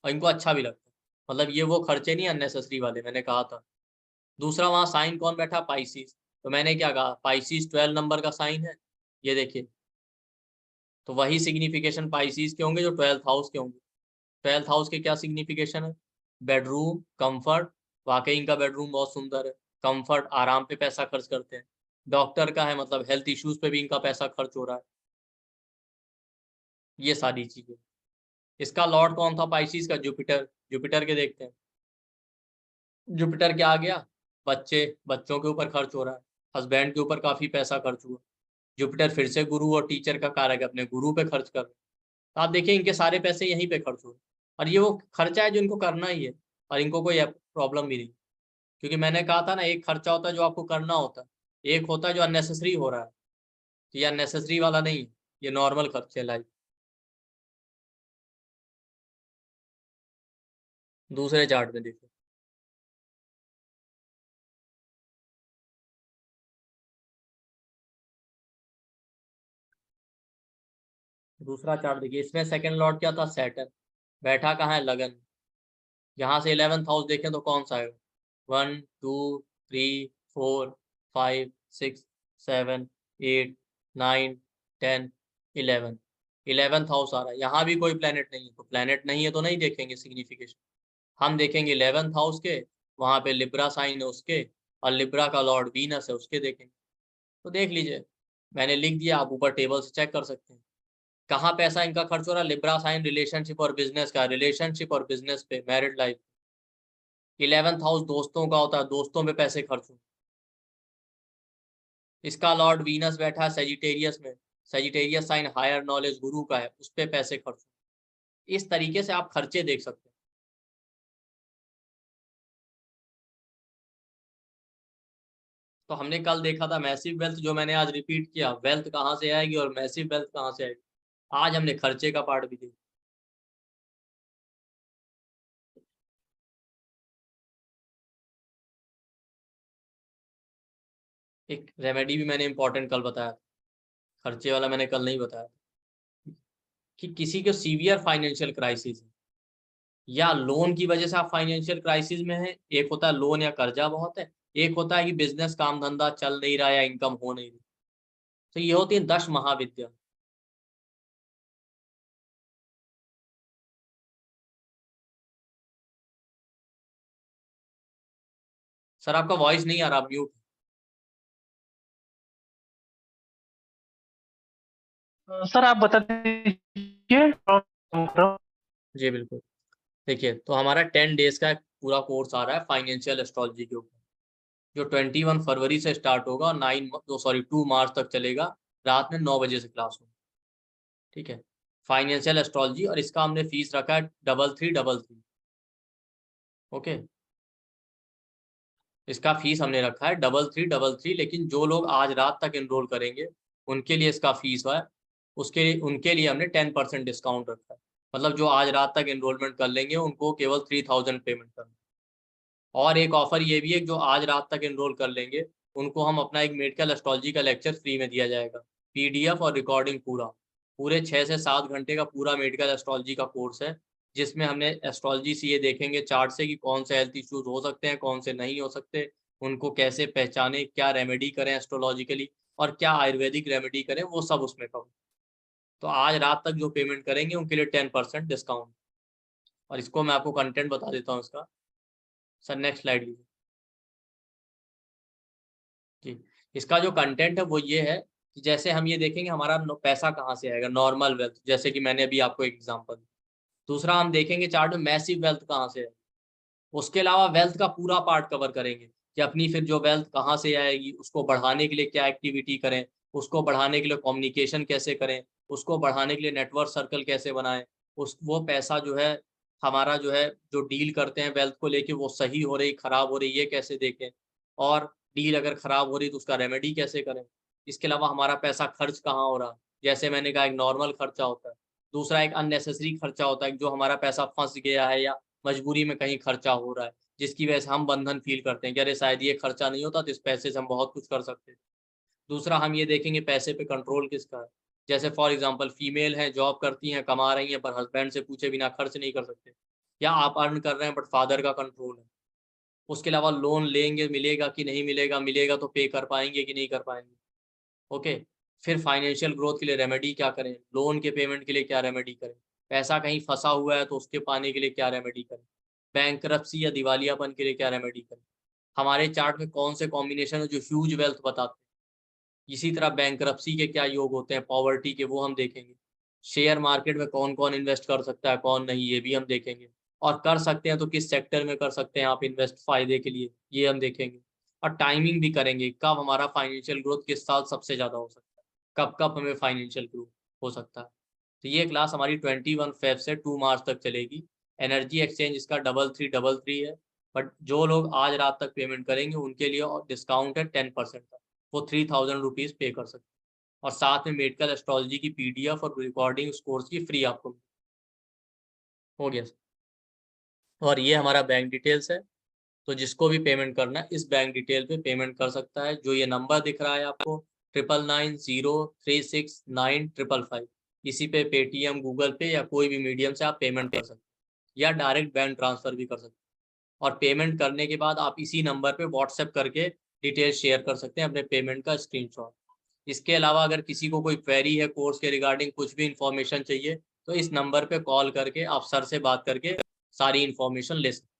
और इनको अच्छा भी लगता है। मतलब ये वो खर्चे नहीं अननेसेसरी वाले, मैंने कहा था। दूसरा वहां साइन कौन बैठा, पाइसिस, तो मैंने क्या कहा, पाइसिस 12 नंबर का साइन है, ये देखिए। तो वही सिग्निफिकेशन पाइसिस के होंगे जो 12th हाउस के होंगे। 12th हाउस के क्या सिग्निफिकेशन है, बेडरूम, कंफर्ट, वाकई इनका बेडरूम बहुत सुंदर है। कंफर्ट, आराम पे पैसा खर्च करते हैं। डॉक्टर का है, मतलब हेल्थ इश्यूज पे भी इनका पैसा खर्च हो रहा है। ये सारी चीजें। इसका लॉर्ड कौन था पाइसिस का, जुपिटर, जुपिटर के देखते हैं। जुपिटर क्या आ गया, बच्चे, बच्चों के ऊपर खर्च हो रहा है। हस्बैंड के ऊपर काफी पैसा खर्च हुआ। जुपिटर फिर से गुरु और टीचर का कारक है, अपने गुरु पे खर्च कर रहे हैं। तो आप देखिए इनके सारे पैसे यहीं पे खर्च हो रहे हैं, और ये वो खर्चा है जो इनको करना ही है, और इनको कोई प्रॉब्लम भी नहीं। क्योंकि मैंने कहा था ना, एक खर्चा होता है जो आपको करना होता है, एक होता है जो अननेसेसरी हो रहा है। तो ये अननेसेसरी वाला नहीं है, ये नॉर्मल खर्चे लाइफ। दूसरे चार्ट में देखिए, दूसरा चार्ट देखिए, इसमें सेकंड लॉर्ड क्या था, सैटर्न। बैठा कहाँ है, लगन। यहाँ से 11th हाउस देखें तो कौन सा है, 1 2 3 4 5 6 7 8 9 10 11, 11th हाउस आ रहा है। यहाँ भी कोई प्लेनेट नहीं है, तो प्लेनेट नहीं है तो नहीं देखेंगे सिग्निफिकेशन। हम देखेंगे 11th हाउस के, वहां पे लिब्रा साइन है उसके, और लिब्रा का लॉर्ड वीनस है उसके देखेंगे। तो देख लीजिए, मैंने लिख दिया, आप ऊपर टेबल से चेक कर सकते हैं कहाँ पैसा इनका खर्च हो रहा है। लिब्रा साइन रिलेशनशिप और बिजनेस का, रिलेशनशिप और बिजनेस पे, मैरिड लाइफ। 11th हाउस दोस्तों का होता है, दोस्तों पे पैसे खर्च हो। इसका लॉर्ड वीनस बैठा है सेजिटेरियस में, सेजिटेरियस साइन हायर नॉलेज गुरु का है, उस पे पैसे खर्च हो। इस तरीके से आप खर्चे देख सकते हैं। तो हमने कल देखा था मैसिव वेल्थ, जो मैंने आज रिपीट किया, वेल्थ कहाँ से आएगी और मैसिव वेल्थ कहाँ से आएगी। आज हमने खर्चे का पार्ट भी देखा। एक रेमेडी भी मैंने इंपॉर्टेंट कल बताया था, खर्चे वाला मैंने कल नहीं बताया कि किसी को सीवियर फाइनेंशियल क्राइसिस है या लोन की वजह से आप फाइनेंशियल क्राइसिस में है। एक होता है लोन या कर्जा बहुत है, एक होता है कि बिजनेस काम धंधा चल नहीं रहा या इनकम हो नहीं रही। तो ये होती है 10 महाविद्या। सर आपका वॉइस नहीं आ रहा, म्यूट। सर आप बता दीजिए। जी बिल्कुल। देखिए, तो हमारा 10 डेज का पूरा कोर्स आ रहा है फाइनेंशियल एस्ट्रोलॉजी के ऊपर, जो 21 फरवरी से स्टार्ट होगा, 2 मार्च तक चलेगा। रात में 9 बजे से क्लास होगी। ठीक है, फाइनेंशियल एस्ट्रोलॉजी, और इसका हमने फीस रखा है 3333। ओके, इसका फीस हमने रखा है 3333। लेकिन जो लोग आज रात तक एनरोल करेंगे उनके लिए इसका फीस है, उनके लिए हमने 10% डिस्काउंट रखा है। मतलब जो आज रात तक एनरोलमेंट कर लेंगे उनको केवल 3000 पेमेंट करना। और एक ऑफर ये भी है, जो आज रात तक एनरोल कर लेंगे उनको हम अपना एक मेडिकल एस्ट्रोलॉजी का लेक्चर फ्री में दिया जाएगा, पीडीएफ और रिकॉर्डिंग पूरा। पूरे 6 से 7 घंटे का पूरा मेडिकल एस्ट्रोलॉजी का कोर्स है, जिसमें हमने एस्ट्रोलॉजी से ये देखेंगे चार्ट से कि कौन से हेल्थ इश्यूज हो सकते हैं, कौन से नहीं हो सकते, उनको कैसे पहचाने, क्या रेमेडी करें एस्ट्रोलॉजिकली, और क्या आयुर्वेदिक रेमेडी करें, वो सब उसमें कवर। तो आज रात तक जो पेमेंट करेंगे उनके लिए 10% डिस्काउंट। और इसको मैं आपको कंटेंट बता देता हूँ इसका। सर नेक्स्ट स्लाइड लीजिए जी। इसका जो कंटेंट है वो ये है कि जैसे हम ये देखेंगे हमारा पैसा कहाँ से आएगा, नॉर्मल वेल्थ, जैसे कि मैंने अभी आपको एक एग्जांपल। दूसरा हम देखेंगे चार्ट में मैसिव वेल्थ कहाँ से है। उसके अलावा वेल्थ का पूरा पार्ट कवर करेंगे कि अपनी फिर जो वेल्थ कहाँ से आएगी, उसको बढ़ाने के लिए क्या एक्टिविटी करें, उसको बढ़ाने के लिए कम्युनिकेशन कैसे करें, उसको बढ़ाने के लिए नेटवर्क सर्कल कैसे बनाएं, उस वो पैसा जो है हमारा जो है, जो डील करते हैं वेल्थ को लेके, वो सही हो रही खराब हो रही ये कैसे देखें, और डील अगर खराब हो रही तो उसका रेमेडी कैसे करें। इसके अलावा हमारा पैसा खर्च कहाँ हो रहा है, जैसे मैंने कहा एक नॉर्मल खर्चा होता है, दूसरा एक अननेसेसरी खर्चा होता है, जो हमारा पैसा फंस गया है या मजबूरी में कहीं खर्चा हो रहा है, जिसकी वजह से हम बंधन फील करते हैं कि अरे शायद ये खर्चा नहीं होता तो इस पैसे से हम बहुत कुछ कर सकते हैं। दूसरा हम ये देखेंगे पैसे पे कंट्रोल किसका है। जैसे फॉर एग्जांपल फीमेल हैं, जॉब करती हैं, कमा रही हैं, पर हस्बैंड से पूछे बिना खर्च नहीं कर सकते, या आप अर्न कर रहे हैं बट फादर का कंट्रोल है। उसके अलावा लोन लेंगे, मिलेगा कि नहीं मिलेगा, मिलेगा तो पे कर पाएंगे कि नहीं कर पाएंगे। ओके, फिर फाइनेंशियल ग्रोथ के लिए रेमेडी क्या करें, लोन के पेमेंट के लिए क्या रेमेडी करें, पैसा कहीं फंसा हुआ है तो उसके पाने के लिए क्या रेमेडी करें, बैंकरप्सी या दिवालियापन के लिए क्या रेमेडी करें। हमारे चार्ट में कौन से कॉम्बिनेशन है जो ह्यूज वेल्थ बताते हैं। इसी तरह बैंकरप्सी के क्या योग होते हैं, पॉवर्टी के, वो हम देखेंगे। शेयर मार्केट में कौन कौन इन्वेस्ट कर सकता है, कौन नहीं, ये भी हम देखेंगे। और कर सकते हैं तो किस सेक्टर में कर सकते हैं आप इन्वेस्ट फायदे के लिए, ये हम देखेंगे। और टाइमिंग भी करेंगे, कब हमारा फाइनेंशियल ग्रोथ किस साल सबसे ज़्यादा हो सकता है, कब कब हमें फाइनेंशियल ग्रोथ हो सकता है। तो ये क्लास हमारी 21 फेब से 2 मार्च तक चलेगी। एनर्जी एक्सचेंज इसका 3333 है, बट जो लोग आज रात तक पेमेंट करेंगे उनके लिए डिस्काउंट है 10% का, वो 3000 रुपीज़ पे कर सकते हैं। और साथ में मेडिकल एस्ट्रोलॉजी की पीडीएफ और रिकॉर्डिंग उस कोर्स की फ्री आपको हो गया। और ये हमारा बैंक डिटेल्स है। तो जिसको भी पेमेंट करना है इस बैंक डिटेल पे पेमेंट कर सकता है। जो ये नंबर दिख रहा है आपको 9990369555, इसी पे पेटीएम, गूगल पे या कोई भी मीडियम से आप पेमेंट कर सकते हैं, या डायरेक्ट बैंक ट्रांसफर भी कर सकते हैं। और पेमेंट करने के बाद आप इसी नंबर पे व्हाट्सएप करके डिटेल शेयर कर सकते हैं अपने पेमेंट का स्क्रीनशॉट। इसके अलावा अगर किसी को कोई क्वेरी है कोर्स के रिगार्डिंग, कुछ भी इन्फॉर्मेशन चाहिए, तो इस नंबर पे कॉल करके आप सर से बात करके सारी इन्फॉर्मेशन ले सकते हैं।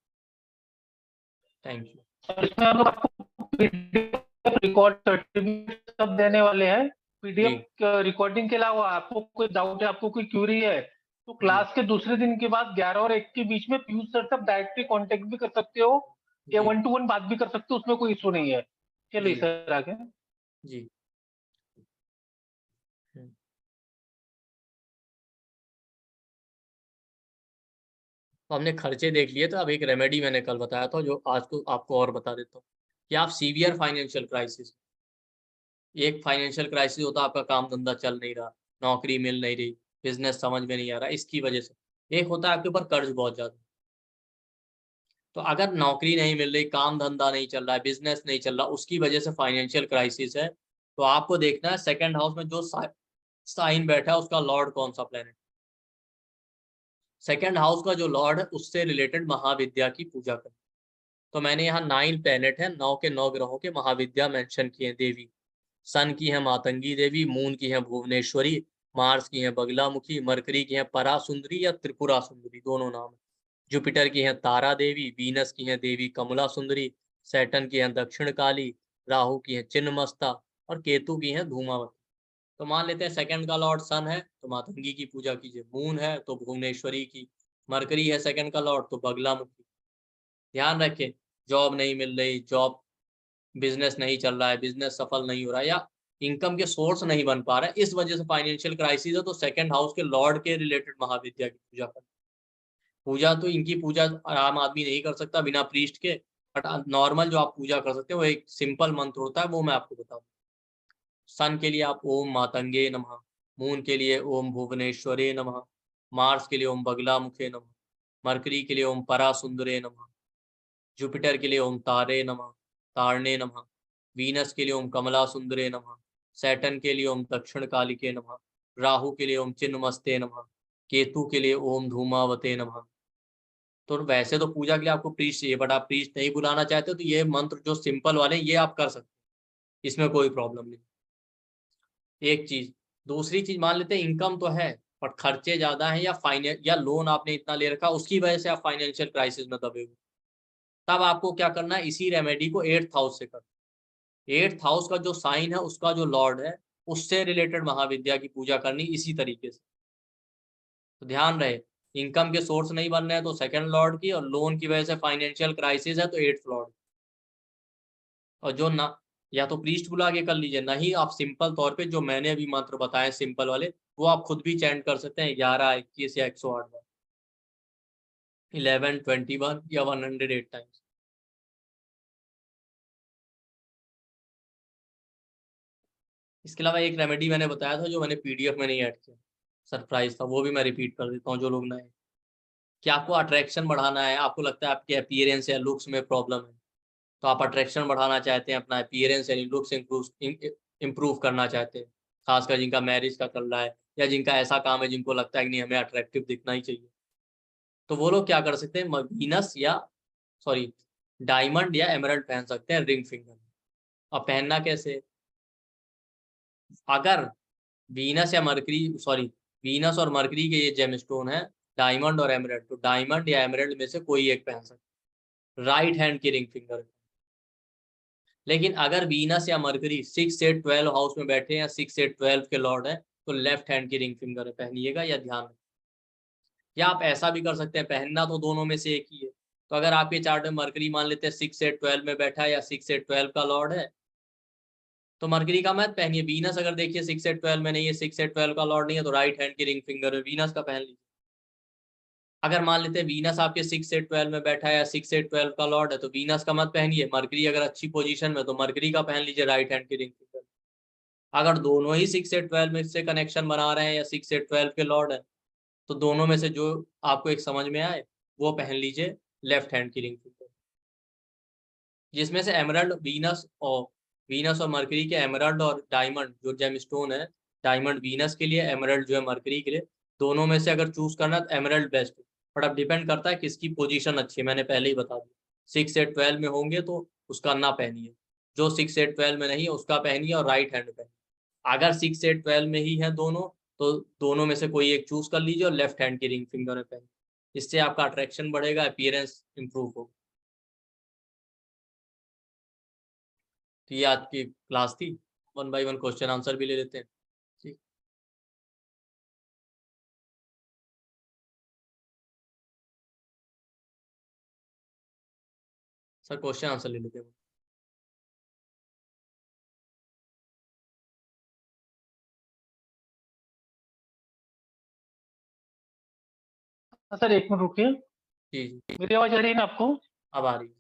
Thank you. और इसमें हम लोग आपको पीडीएफ रिकॉर्ड सर्टिफिकेट सब देने वाले हैं। पीडीएफ रिकॉर्डिंग के अलावा आपको कोई डाउट है, आपको कोई क्यूरी है, तो क्लास के दूसरे दिन के बाद 11 और 1 के बीच में पीयूष सर से आप डायरेक्टली कांटेक्ट भी कर सकते हो या जी 1 to 1 बात भी कर सकते हो, उसमें कोई इशू नहीं है। चलिए जी सर आगे। जी। हम्म। तो हमने खर्चे देख लिए, तो अब एक रेमेडी मैंने कल बताया था जो आज को आपको और बता देता हूँ कि आप सीवियर फाइनेंशियल क्राइसिस, एक फाइनेंशियल क्राइसिस होता है आपका काम धंधा चल नहीं रहा, नौकरी मिल नहीं रही, बिजनेस समझ में नहीं आ रहा, इसकी वजह से। एक होता है आपके ऊपर कर्ज बहुत ज्यादा। तो अगर नौकरी नहीं मिल रही, काम धंधा नहीं चल रहा है, बिजनेस नहीं चल रहा, उसकी वजह से फाइनेंशियल क्राइसिस है, तो आपको देखना है सेकंड हाउस में जो साइन बैठा है उसका लॉर्ड कौन सा प्लेनेट। सेकंड हाउस का जो लॉर्ड है उससे रिलेटेड महाविद्या की पूजा करें। तो मैंने यहाँ 9 प्लेनेट है, 9 के 9 ग्रहों के महाविद्या मेंशन किए हैं देवी। सन की है मातंगी देवी, मून की है भुवनेश्वरी, मार्स की है बगलामुखी, मरकरी की है परासुंदरी या त्रिपुरा सुंदरी, दोनों नाम है। जुपिटर की है तारा देवी, वीनस की है देवी कमला सुंदरी, सैटर्न की है दक्षिण काली, राहु की है चिन्मस्ता और केतु की है धूमावती। तो मान लेते हैं सेकंड का लॉर्ड सन है तो मातंगी की पूजा कीजिए, मून है तो भुवनेश्वरी की, मरकरी है सेकंड का लॉर्ड तो बगलामुखी। ध्यान रखें, जॉब नहीं मिल रही, जॉब बिजनेस नहीं चल रहा है, बिजनेस सफल नहीं हो रहा है, या इनकम के सोर्स नहीं बन पा रहा है, इस वजह से फाइनेंशियल क्राइसिस है, तो सेकंड हाउस के लॉर्ड के रिलेटेड महाविद्या की पूजा करें। पूजा तो इनकी पूजा आम आदमी नहीं कर सकता बिना प्रीस्ट के, बट नॉर्मल जो आप पूजा कर सकते हैं वो एक सिंपल मंत्र होता है, वो मैं आपको बताऊँ। सन के लिए आप ओम मातंगे नमः, मून के लिए ओम भुवनेश्वरे नमः, मार्स के लिए ओम बगलामुखे नमः, मरकरी के लिए ओम परासुंदरे नमः, जुपिटर के लिए ओम तारे नमः तारणे नमः, वीनस के लिए ओम कमला सुंदरे नमः, सैटर्न के लिए ओम दक्षिण कालिके नमः, राहु के लिए ओम चिन्मस्ते नमः, केतु के लिए ओम धूमावते नमः। तो वैसे तो पूजा के लिए आपको प्रीस्ट चाहिए, बट आप प्रीस्ट नहीं बुलाना चाहते तो ये मंत्र जो सिंपल वाले ये आप कर सकते हैं, इसमें कोई प्रॉब्लम नहीं। एक चीज, दूसरी चीज, मान लेते हैं इनकम तो है पर खर्चे ज्यादा हैं, या लोन आपने इतना ले रखा उसकी वजह से आप फाइनेंशियल क्राइसिस में दबे हुए, तब आपको क्या करना है, इसी रेमेडी को 8th हाउस से करना। 8th हाउस का जो साइन है उसका जो लॉर्ड है उससे रिलेटेड महाविद्या की पूजा करनी इसी तरीके से। तो ध्यान रहे, इनकम के सोर्स नहीं बन रहे हैं तो सेकंड लॉर्ड की, और लोन की वजह से फाइनेंशियल क्राइसिस है तो 8th लॉर्ड। और जो ना, या तो प्रीस्ट बुला के कर लीजिए, नहीं आप सिंपल तौर पे जो मैंने अभी मंत्र बताए सिंपल वाले वो आप खुद भी चैंट कर सकते हैं 11, 21 या 108 बार, 11, 21 या 108 टाइम्स। इसके अलावा एक रेमेडी मैंने बताया था जो मैंने पीडीएफ में नहीं ऐड किया, सरप्राइज था, वो भी मैं रिपीट कर देता हूँ जो लोग नए। कि आपको अट्रैक्शन बढ़ाना है, आपको लगता है आपके अपीयरेंस या लुक्स में प्रॉब्लम है, तो आप अट्रैक्शन बढ़ाना चाहते हैं, अपना अपीयरेंस यानी लुक्स इम्प्रूव करना चाहते हैं, खासकर जिनका मैरिज का चल रहा है या जिनका ऐसा काम है जिनको लगता है कि नहीं हमें अट्रैक्टिव दिखना ही चाहिए, तो वो लोग क्या कर सकते हैं, वीनस या सॉरी डायमंड या एमरल्ड पहन सकते हैं रिंग फिंगर में। अब पहनना कैसे, अगर वीनस और मरकरी के ये जेमस्टोन है डायमंड और एमरल्ड, तो डायमंड या एमरल्ड में से कोई एक पहन सकते हैं राइट हैंड की रिंग फिंगर। लेकिन अगर वीनस या मरकरी 6 से 12 हाउस में बैठे हैं या 6 से 12 के लॉर्ड है तो लेफ्ट हैंड की रिंग फिंगर पहनिएगा, या ध्यान रखें। या आप ऐसा भी कर सकते हैं, पहनना तो दोनों में से एक ही है, तो अगर आपके चार्ट में मरकरी मान लेते हैं 6 से 12 में बैठा है या 6 से 12 का लॉर्ड है तो मरकरी का मत पहनिए। वीनस अगर देखिए 6 से 12 में नहीं है, 6 से 12 का लॉर्ड नहीं है, तो राइट हैंड की रिंग फिंगर में वीनस का पहन लीजिए। अगर मान लेते हैं वीनस आपके 6 से 12 में बैठा है या 6 से 12 का लॉर्ड है तो वीनस का मत पहनिए। मरकरी अगर अच्छी पोजीशन में तो मरकरी का पहन लीजिए राइट हैंड की रिंग फिंगर। अगर दोनों ही 6 से 12 में से कनेक्शन बना रहे हैं या 6 से 12 के लॉर्ड है तो दोनों में से जो आपको एक समझ में आए वो पहन लीजिए, लेफ्ट हैंड की रिंग फिंगर, जिसमें से एमरल्ड, वीनस और मरकरी के एमरल्ड और डायमंड जो जेमस्टोन है, डायमंड वीनस के लिए, एमरल्ड जो है मरकरी के लिए, दोनों में से अगर चूज करना तो एमरल्ड बेस्ट है। बट अब डिपेंड करता है किसकी पोजीशन अच्छी है, मैंने पहले ही बता दिया। 6 से 12 में होंगे तो उसका ना पहनिए, जो 6 से 12 में नहीं है उसका पहनिए और राइट हैंड पहनिए। अगर 6 से 12 में ही है दोनों, तो दोनों में से कोई एक चूज कर लीजिए और लेफ्ट हैंड की रिंग फिंगर में पहनिए, इससे आपका अट्रैक्शन बढ़ेगा, अपीयरेंस इंप्रूव होगा। तो ये आज की क्लास थी, 1 बाय 1 क्वेश्चन आंसर भी ले लेते हैं। ठीक, सर क्वेश्चन आंसर ले लेते हैं। हाँ सर, एक मिनट रुकिए। जी जी, मेरी आवाज आ रही है ना आपको? अब आ रही है।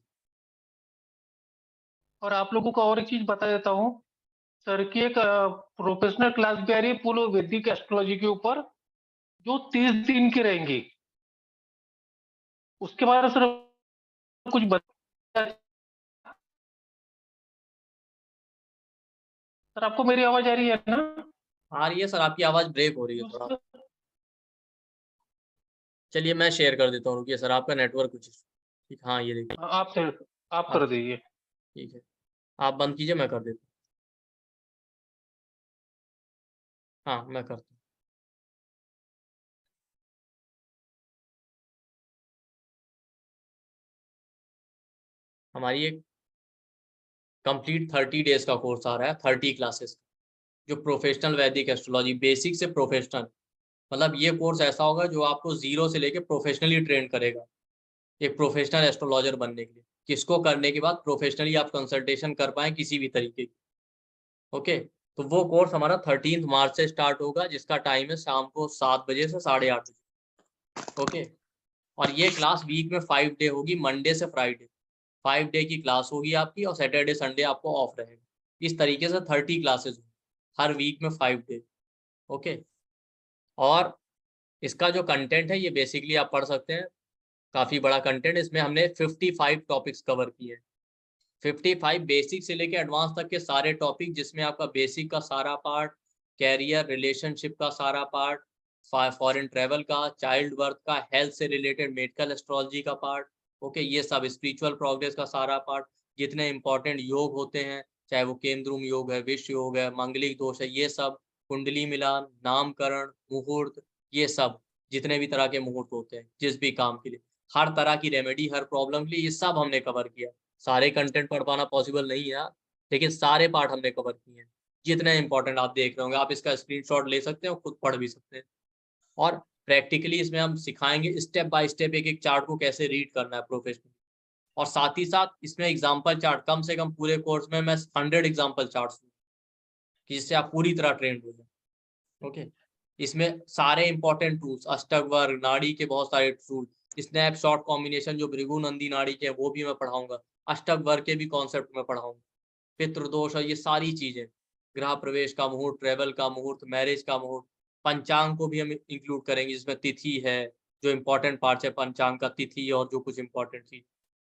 और आप लोगों को और एक चीज बता देता हूँ सर की, एक प्रोफेशनल क्लास भी आ रही है पूर्ण वैदिक एस्ट्रोलॉजी के ऊपर, जो 30 दिन की रहेंगी। उसके बारे में सर कुछ बता। सर आपको मेरी आवाज आ रही है ना? आ रही है सर, आपकी आवाज ब्रेक हो रही है थोड़ा। चलिए मैं शेयर कर देता हूँ, रुकिए सर, आपका नेटवर्क कुछ ठीक, हाँ ये देखिए। आप आप कर दीजिए। ठीक है, आप बंद कीजिए, मैं कर देता हूँ। हाँ मैं करता हूँ। हमारी एक कंप्लीट 30 डेज का कोर्स आ रहा है, 30 क्लासेस, जो प्रोफेशनल वैदिक एस्ट्रोलॉजी, बेसिक से प्रोफेशनल, मतलब ये कोर्स ऐसा होगा जो आपको जीरो से लेके प्रोफेशनली ट्रेन करेगा एक प्रोफेशनल एस्ट्रोलॉजर बनने के लिए, जिसको करने के बाद प्रोफेशनली आप कंसल्टेशन कर पाए किसी भी तरीके की। ओके, तो वो कोर्स हमारा 13 मार्च से स्टार्ट होगा, जिसका टाइम है शाम को 7 बजे से 8:30 बजे। ओके, और ये क्लास वीक में 5 डे होगी, मंडे से फ्राइडे 5 डे की क्लास होगी आपकी, और सैटरडे संडे आपको ऑफ रहेगा। इस तरीके से 30 क्लासेस हर वीक में 5 डे। ओके, और इसका जो कंटेंट है ये बेसिकली आप पढ़ सकते हैं, काफी बड़ा कंटेंट। इसमें हमने 55 टॉपिक्स कवर किए हैं, 55 बेसिक से लेके एडवांस तक के सारे टॉपिक, जिसमें आपका बेसिक का सारा पार्ट, कैरियर रिलेशनशिप का सारा पार्ट, फॉरेन ट्रेवल का, चाइल्ड बर्थ का, हेल्थ से रिलेटेड मेडिकल एस्ट्रोलॉजी का पार्ट, ओके, ये सब स्पिरिचुअल प्रोग्रेस का सारा पार्ट, जितने इंपॉर्टेंट योग होते हैं, चाहे वो केंद्रुम योग है, विश्व योग है, मांगलिक दोष है, ये सब, कुंडली मिलान, नामकरण, मुहूर्त, ये सब, जितने भी तरह के मुहूर्त होते हैं जिस भी काम के लिए, हर तरह की रेमेडी, हर प्रॉब्लम के लिए, ये सब हमने कवर किया। सारे कंटेंट पढ़ पाना पॉसिबल नहीं है यार, लेकिन सारे पार्ट हमने कवर किए हैं, जितने इंपॉर्टेंट आप देख रहे होंगे। आप इसका स्क्रीनशॉट ले सकते हैं और खुद पढ़ भी सकते हैं। और प्रैक्टिकली इसमें हम सिखाएंगे स्टेप बाय स्टेप एक एक चार्ट को कैसे रीड करना है प्रोफेशनली, और साथ ही साथ इसमें एग्जाम्पल चार्ट, कम से कम पूरे कोर्स में मैं 100 एग्जाम्पल चार्ट जिससे आप पूरी तरह ट्रेंड हो जाए। ओके, इसमें सारे इंपॉर्टेंट टूल्स, अष्टक वर्ग, नाड़ी के बहुत सारे टूल, स्नैप शॉट कॉम्बिनेशन जो भृगु नंदी नाड़ी के, वो भी मैं पढ़ाऊंगा, अष्टक वर्ग के भी कॉन्सेप्ट में पढ़ाऊंगा, पितृदोष और ये सारी चीजें, गृह प्रवेश का मुहूर्त, ट्रेवल का मुहूर्त, मैरिज का मुहूर्त, पंचांग को भी हम इंक्लूड करेंगे, जिसमें तिथि है, जो इम्पोर्टेंट पार्ट है पंचांग का, तिथि और जो कुछ इम्पोर्टेंट चीज,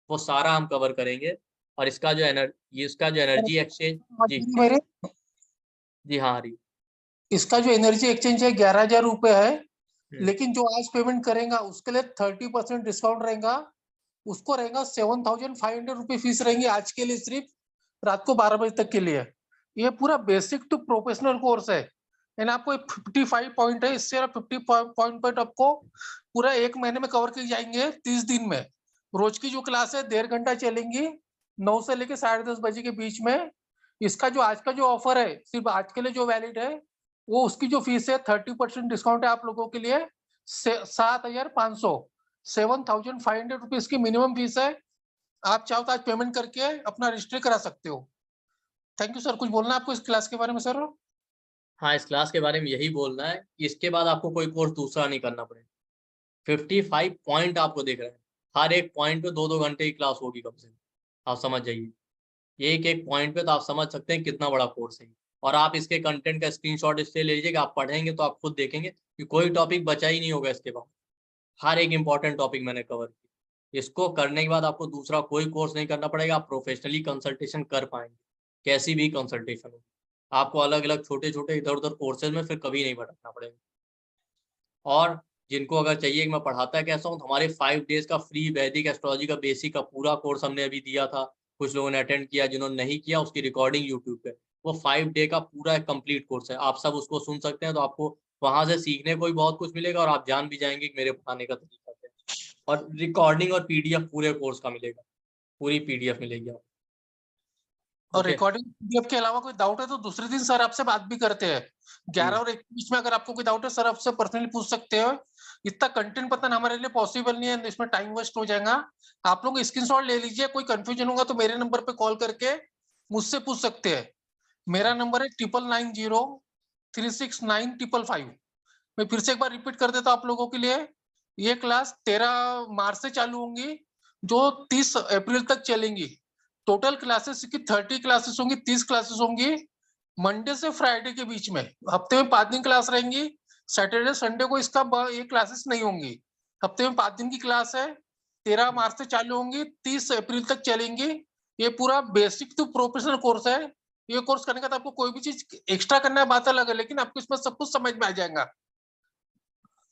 वो सारा हम कवर करेंगे। और इसका जो एनर्जी एक्सचेंज, जी मेरे जी हाँ हरी, इसका जो एनर्जी एक्सचेंज है 11,000 रुपए है, हम्म, लेकिन जो आज पेमेंट करेगा उसके लिए 30% डिस्काउंट रहेगा। उसको रहेगा 7,500 रुपये फीस रहेंगी आज के लिए, सिर्फ रात को 12 बजे तक के लिए। ये पूरा बेसिक टू प्रोफेशनल कोर्स है, यानी आपको 55 पॉइंट है, इससे 50 पॉइंट आपको पूरा 1 महीने में कवर किए जाएंगे 30 दिन में। रोज की जो क्लास है 1.5 घंटा चलेंगी, 9 से लेके 10:30 बजे के बीच में। इसका जो आज का जो ऑफर है, सिर्फ आज के लिए जो वैलिड है, वो उसकी जो फीस है 30% डिस्काउंट है आप लोगों के लिए, 7,500, 7,500 रुपीज की मिनिमम फीस है। आप चाहो तो आज पेमेंट करके अपना रजिस्ट्री करा सकते हो। Thank you sir. कुछ बोलना है आपको इस क्लास के बारे में सर? हाँ इस क्लास के बारे में यही बोलना है कि इसके बाद आपको कोई कोर्स दूसरा नहीं करना पड़ेगा। 55 पॉइंट आपको दिख रहा है, हर एक पॉइंट पे 2-2 घंटे की क्लास होगी कम से कम, आप समझ जाइए। ये एक एक पॉइंट पे तो आप समझ सकते हैं कितना बड़ा कोर्स है। और आप इसके कंटेंट का स्क्रीनशॉट इसलिए ले लीजिएगा, आप पढ़ेंगे तो आप खुद देखेंगे कि कोई टॉपिक बचा ही नहीं होगा इसके बाद, हर एक इंपॉर्टेंट टॉपिक मैंने कवर किया। इसको करने के बाद आपको दूसरा कोई कोर्स नहीं करना पड़ेगा, आप प्रोफेशनली कंसल्टेशन कर पाएंगे, कैसी भी कंसल्टेशन हो। आपको अलग अलग छोटे छोटे इधर उधर कोर्सेज में फिर कभी नहीं भटकना पड़ेगा। और जिनको अगर चाहिए कि मैं पढ़ाता कैसा हूँ, तो हमारे 5 डेज का फ्री वैदिक एस्ट्रोलॉजी का बेसिक का पूरा कोर्स हमने अभी दिया था। कुछ लोगों ने अटेंड किया, जिन्होंने नहीं किया उसकी रिकॉर्डिंग यूट्यूब पे। वो 5 डे का पूरा एक कंप्लीट कोर्स है, आप सब उसको सुन सकते हैं। तो आपको वहां से सीखने को भी बहुत कुछ मिलेगा और आप जान भी जाएंगे कि मेरे पढ़ाने का तरीका क्या है। और रिकॉर्डिंग और पीडीएफ पूरे कोर्स का मिलेगा, पूरी पीडीएफ मिलेगी आपको। और ओके, रिकॉर्डिंग पीडीएफ के अलावा कोई डाउट है तो दूसरे दिन सर आपसे बात भी करते हैं। 11 और 1 के बीच में अगर आपको कोई डाउट है सर आपसे पर्सनली पूछ सकते हो। इतना कंटेंट बताना हमारे लिए पॉसिबल नहीं है, इसमें टाइम वेस्ट हो जाएगा। आप लोग स्क्रीनशॉट ले लीजिए, कोई कंफ्यूजन होगा तो मेरे नंबर पे कॉल करके मुझसे पूछ सकते हैं। मेरा नंबर है 9903695555। मैं फिर से एक बार रिपीट कर देता हूं आप लोगों के लिए। ये क्लास 13 मार्च से चालू होंगी, जो 30 अप्रैल तक चलेंगी। टोटल क्लासेस की 30 क्लासेस होंगी, 30 क्लासेस होंगी मंडे से फ्राइडे के बीच में। हफ्ते में 5 दिन क्लास रहेंगी। सैटरडे संडे को इसका ये क्लासेस नहीं होंगी। हफ्ते में 5 दिन की क्लास है। 13 मार्च से चालू होंगी, 30 अप्रैल तक चलेंगी। ये पूरा बेसिक टू प्रोफेशनल कोर्स है। ये कोर्स करने का तो आपको कोई भी चीज एक्स्ट्रा करना है बात अलग है, लेकिन आपको इसमें सब कुछ समझ में आ जाएगा।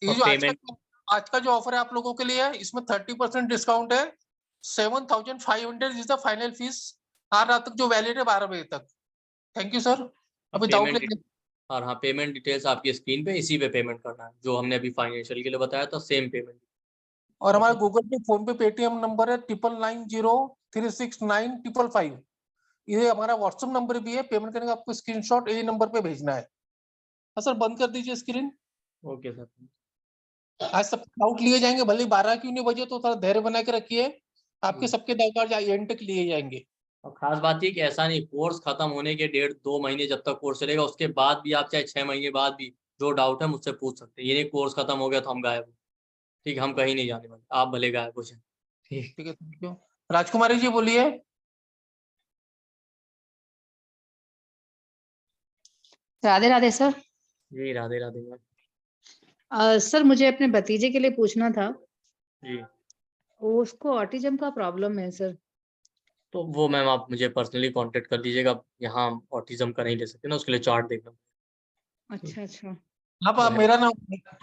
ये और जो पेमेंट आज का जो ऑफर है आप लोगों के लिए है, इसमें 30% डिस्काउंट है। 7,500 इज द फाइनल फीस। आज रात तक जो वैलिड है 12 बजे तक। Thank you sir. अभी डाउट पेमेंट ले। और हाँ, पेमेंट डिटेल्स आपकी स्क्रीन पे, इसी पे पेमेंट करना है जो हमने अभी फाइनेंशियल के लिए बताया था, सेम पेमेंट। और हमारा ओके, गूगल पे, फोन पे, पेटीएम नंबर है 9990369555। ये हमारा व्हाट्सएप नंबर भी है। पेमेंट करने का आपको स्क्रीनशॉट यही नंबर पे भेजना है। हाँ सर, बंद कर दीजिए स्क्रीन। Okay sir. आज सब डाउट लिए जाएंगे, भले 12 क्यों नहीं बजे, तो थोड़ा धैर्य बना के रखिए। आपके सबके डाउट आज एंड तक लिए जाएंगे। और खास बात ये कि ऐसा नहीं, कोर्स खत्म होने के 1.5-2 महीने जब तक कोर्स चलेगा, उसके बाद भी आप चाहे 6 महीने बाद भी जो डाउट है मुझसे पूछ सकते हैं। ये नहीं कोर्स खत्म हो गया तो हम गायब हो। ठीक है, हम कहीं नहीं जाने वाले, आप भले गायब हो जाए। ठीक। ठीक है, थैंक यू। राजकुमारी जी बोलिए। राधे राधे सर। जी राधे राधे मैम। सर मुझे अपने भतीजे के लिए पूछना था। जी, उसको ऑटिज्म का प्रॉब्लम है सर। तो वो मैम आप मुझे पर्सनली कांटेक्ट कर लीजिएगा। यहाँ हम ऑटिज्म का नहीं ले सकते ना, उसके लिए चार्ट देखना। अच्छा अच्छा। आप मेरा नाम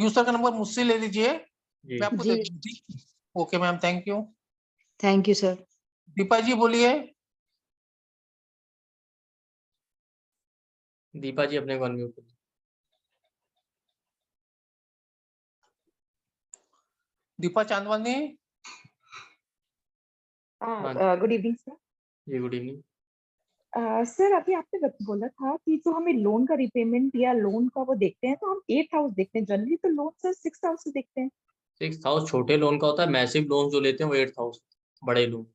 यूजर का नंबर मुझसे ले लीजिए, जी मैं आपको दे जी दूंगी। Okay ma'am, thank you. Thank you sir. Deepa ji बोलिए। दीपा जी अपने को अनम्यूट कर। दीपा चांदवानी। हाँ गुड इवनिंग सर। जी, गुड इवनिंग। सर अभी आपने बोला था कि जो हमें लोन का रिपेमेंट या लोन का वो देखते हैं तो हम 8 हाउस देखते हैं जनरली, तो लोन सर 6 हाउस से देखते हैं। 6 हाउस छोटे लोन का होता है, मैसिव लोन जो लेते हैं वो 8 हाउस बड़े लोन।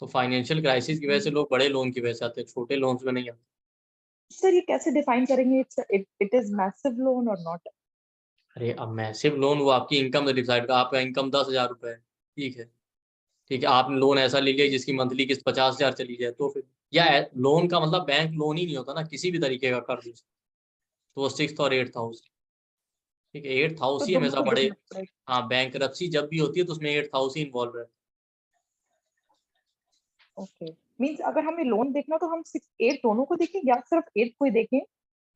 तो फाइनेंशियल क्राइसिस की वजह से लोग बड़े लोन की वजह से आते हैं, छोटे लोन्स में नहीं आते। सर ये कैसे डिफाइन करेंगे इट इज मैसिव लोन और नॉट? अरे अब मैसिव लोन वो आपकी इनकम से डिसाइड का, आपका इनकम 10,000 रुपए है, ठीक है। ठीक है, आपने लोन ऐसा ले लिया जिसकी मंथली किस्त 50,000 चली जाए, तो फिर या लोन का मतलब बैंक लोन ही नहीं होता ना, किसी भी तरीके का कर्ज। तो वो 6th और 8th हाउस। ठीक है, 8th हाउस तो ही दोनों हमेशा को बड़े। देखना पड़ेगा। हाँ, बैंकरप्सी जब भी होती है तो उसमें 8th हाउस ही इन्वॉल्व रहता ओके, मींस अगर हमें लोन देखना तो हम 6 8 दोनों को देखें या सिर्फ 8 को ही देखें? है।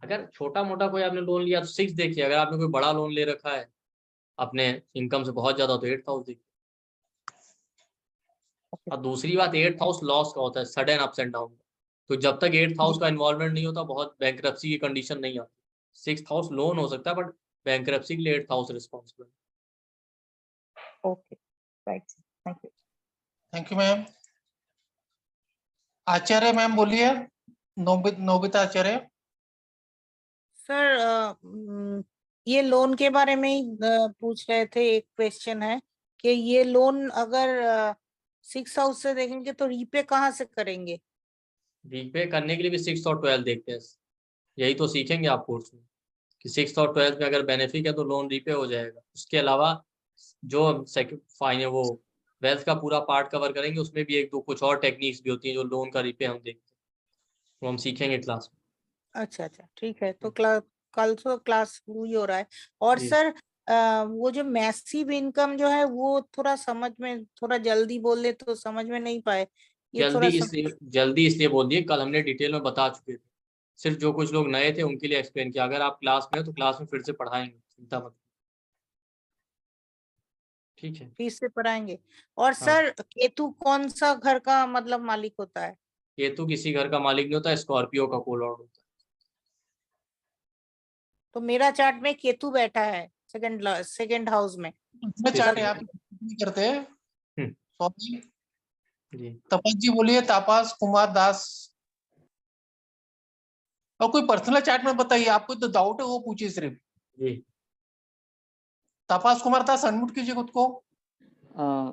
अगर छोटा मोटा कोई आपने लोन लिया तो 6 देखिए, अगर आपने कोई बड़ा लोन ले रखा है अपने इनकम से बहुत ज्यादा तो 8th हाउस देखिए। ओके और दूसरी बात, 8th हाउस लॉस का होता है, सडन अप्स एंड डाउन। तो जब तक 8th हाउस का इन्वॉल्वमेंट नहीं होता, बहुत बैंकरप्सी की कंडीशन नहीं आती। 6th हाउस लोन हो सकता है बट बैंकरप्सी के लिए 8th house responsible. Okay, right, thank you. Thank you ma'am. Acharya ma'am बोलिए। नोबिता आचार्य। सर ये लोन के बारे में ही पूछ रहे थे। एक क्वेश्चन है कि ये लोन अगर 6 हाउस से देखेंगे तो रीपे कहाँ से करेंगे? रीपे करने के लिए भी 6th और 12th देखते हैं। यही तो सीखेंगे आप कोर्स में कि 6th और 12th में अगर बेनिफिट है तो लोन रीपे हो जाएगा। उसके अलावा जो फाइनल वो वेल्थ का पूरा पार्ट कवर करेंगे, उसमें भी 1-2 कुछ और टेक्निक्स भी होती हैं जो लोन का रीपे हम देखते हैं, वो हम सीखेंगे क्लास में। अच्छा अच्छा, ठीक है। तो कल तो क्लास शुरू ही हो रहा है। और जी सर वो जो मैसिव इनकम जो है वो थोड़ा समझ में, थोड़ा जल्दी बोल दे तो समझ में नहीं पाए, ये थोड़ा जल्दी इसलिए बोल दिए, कल हमने डिटेल में बता चुके थे, सिर्फ जो कुछ लोग नए थे उनके लिए एक्सप्लेन किया। अगर आप क्लास में हो तो क्लास में फिर से पढ़ाएंगे, चिंता मत, ठीक है। फिर से पढ़ाएंगे। और हाँ। सर केतु कौन सा घर का मतलब मालिक होता है? केतु किसी घर का मालिक नहीं होता, स्कॉर्पियो का को-लॉर्ड होता है। तो मेरा चार्ट में केतु बैठा है सेकंड हाउस में। इसमें चार्ट यहाँ पे नहीं करते हैं। हम्म। सॉरी जी तपस जी बोलिए, तापस कुमार दास। और कोई पर्सनल चार्ट में बताइए, आपको तो डाउट है वो पूछिए सिर्फ। जी तापस कुमार दास अनम्यूट कीजिए खुद को।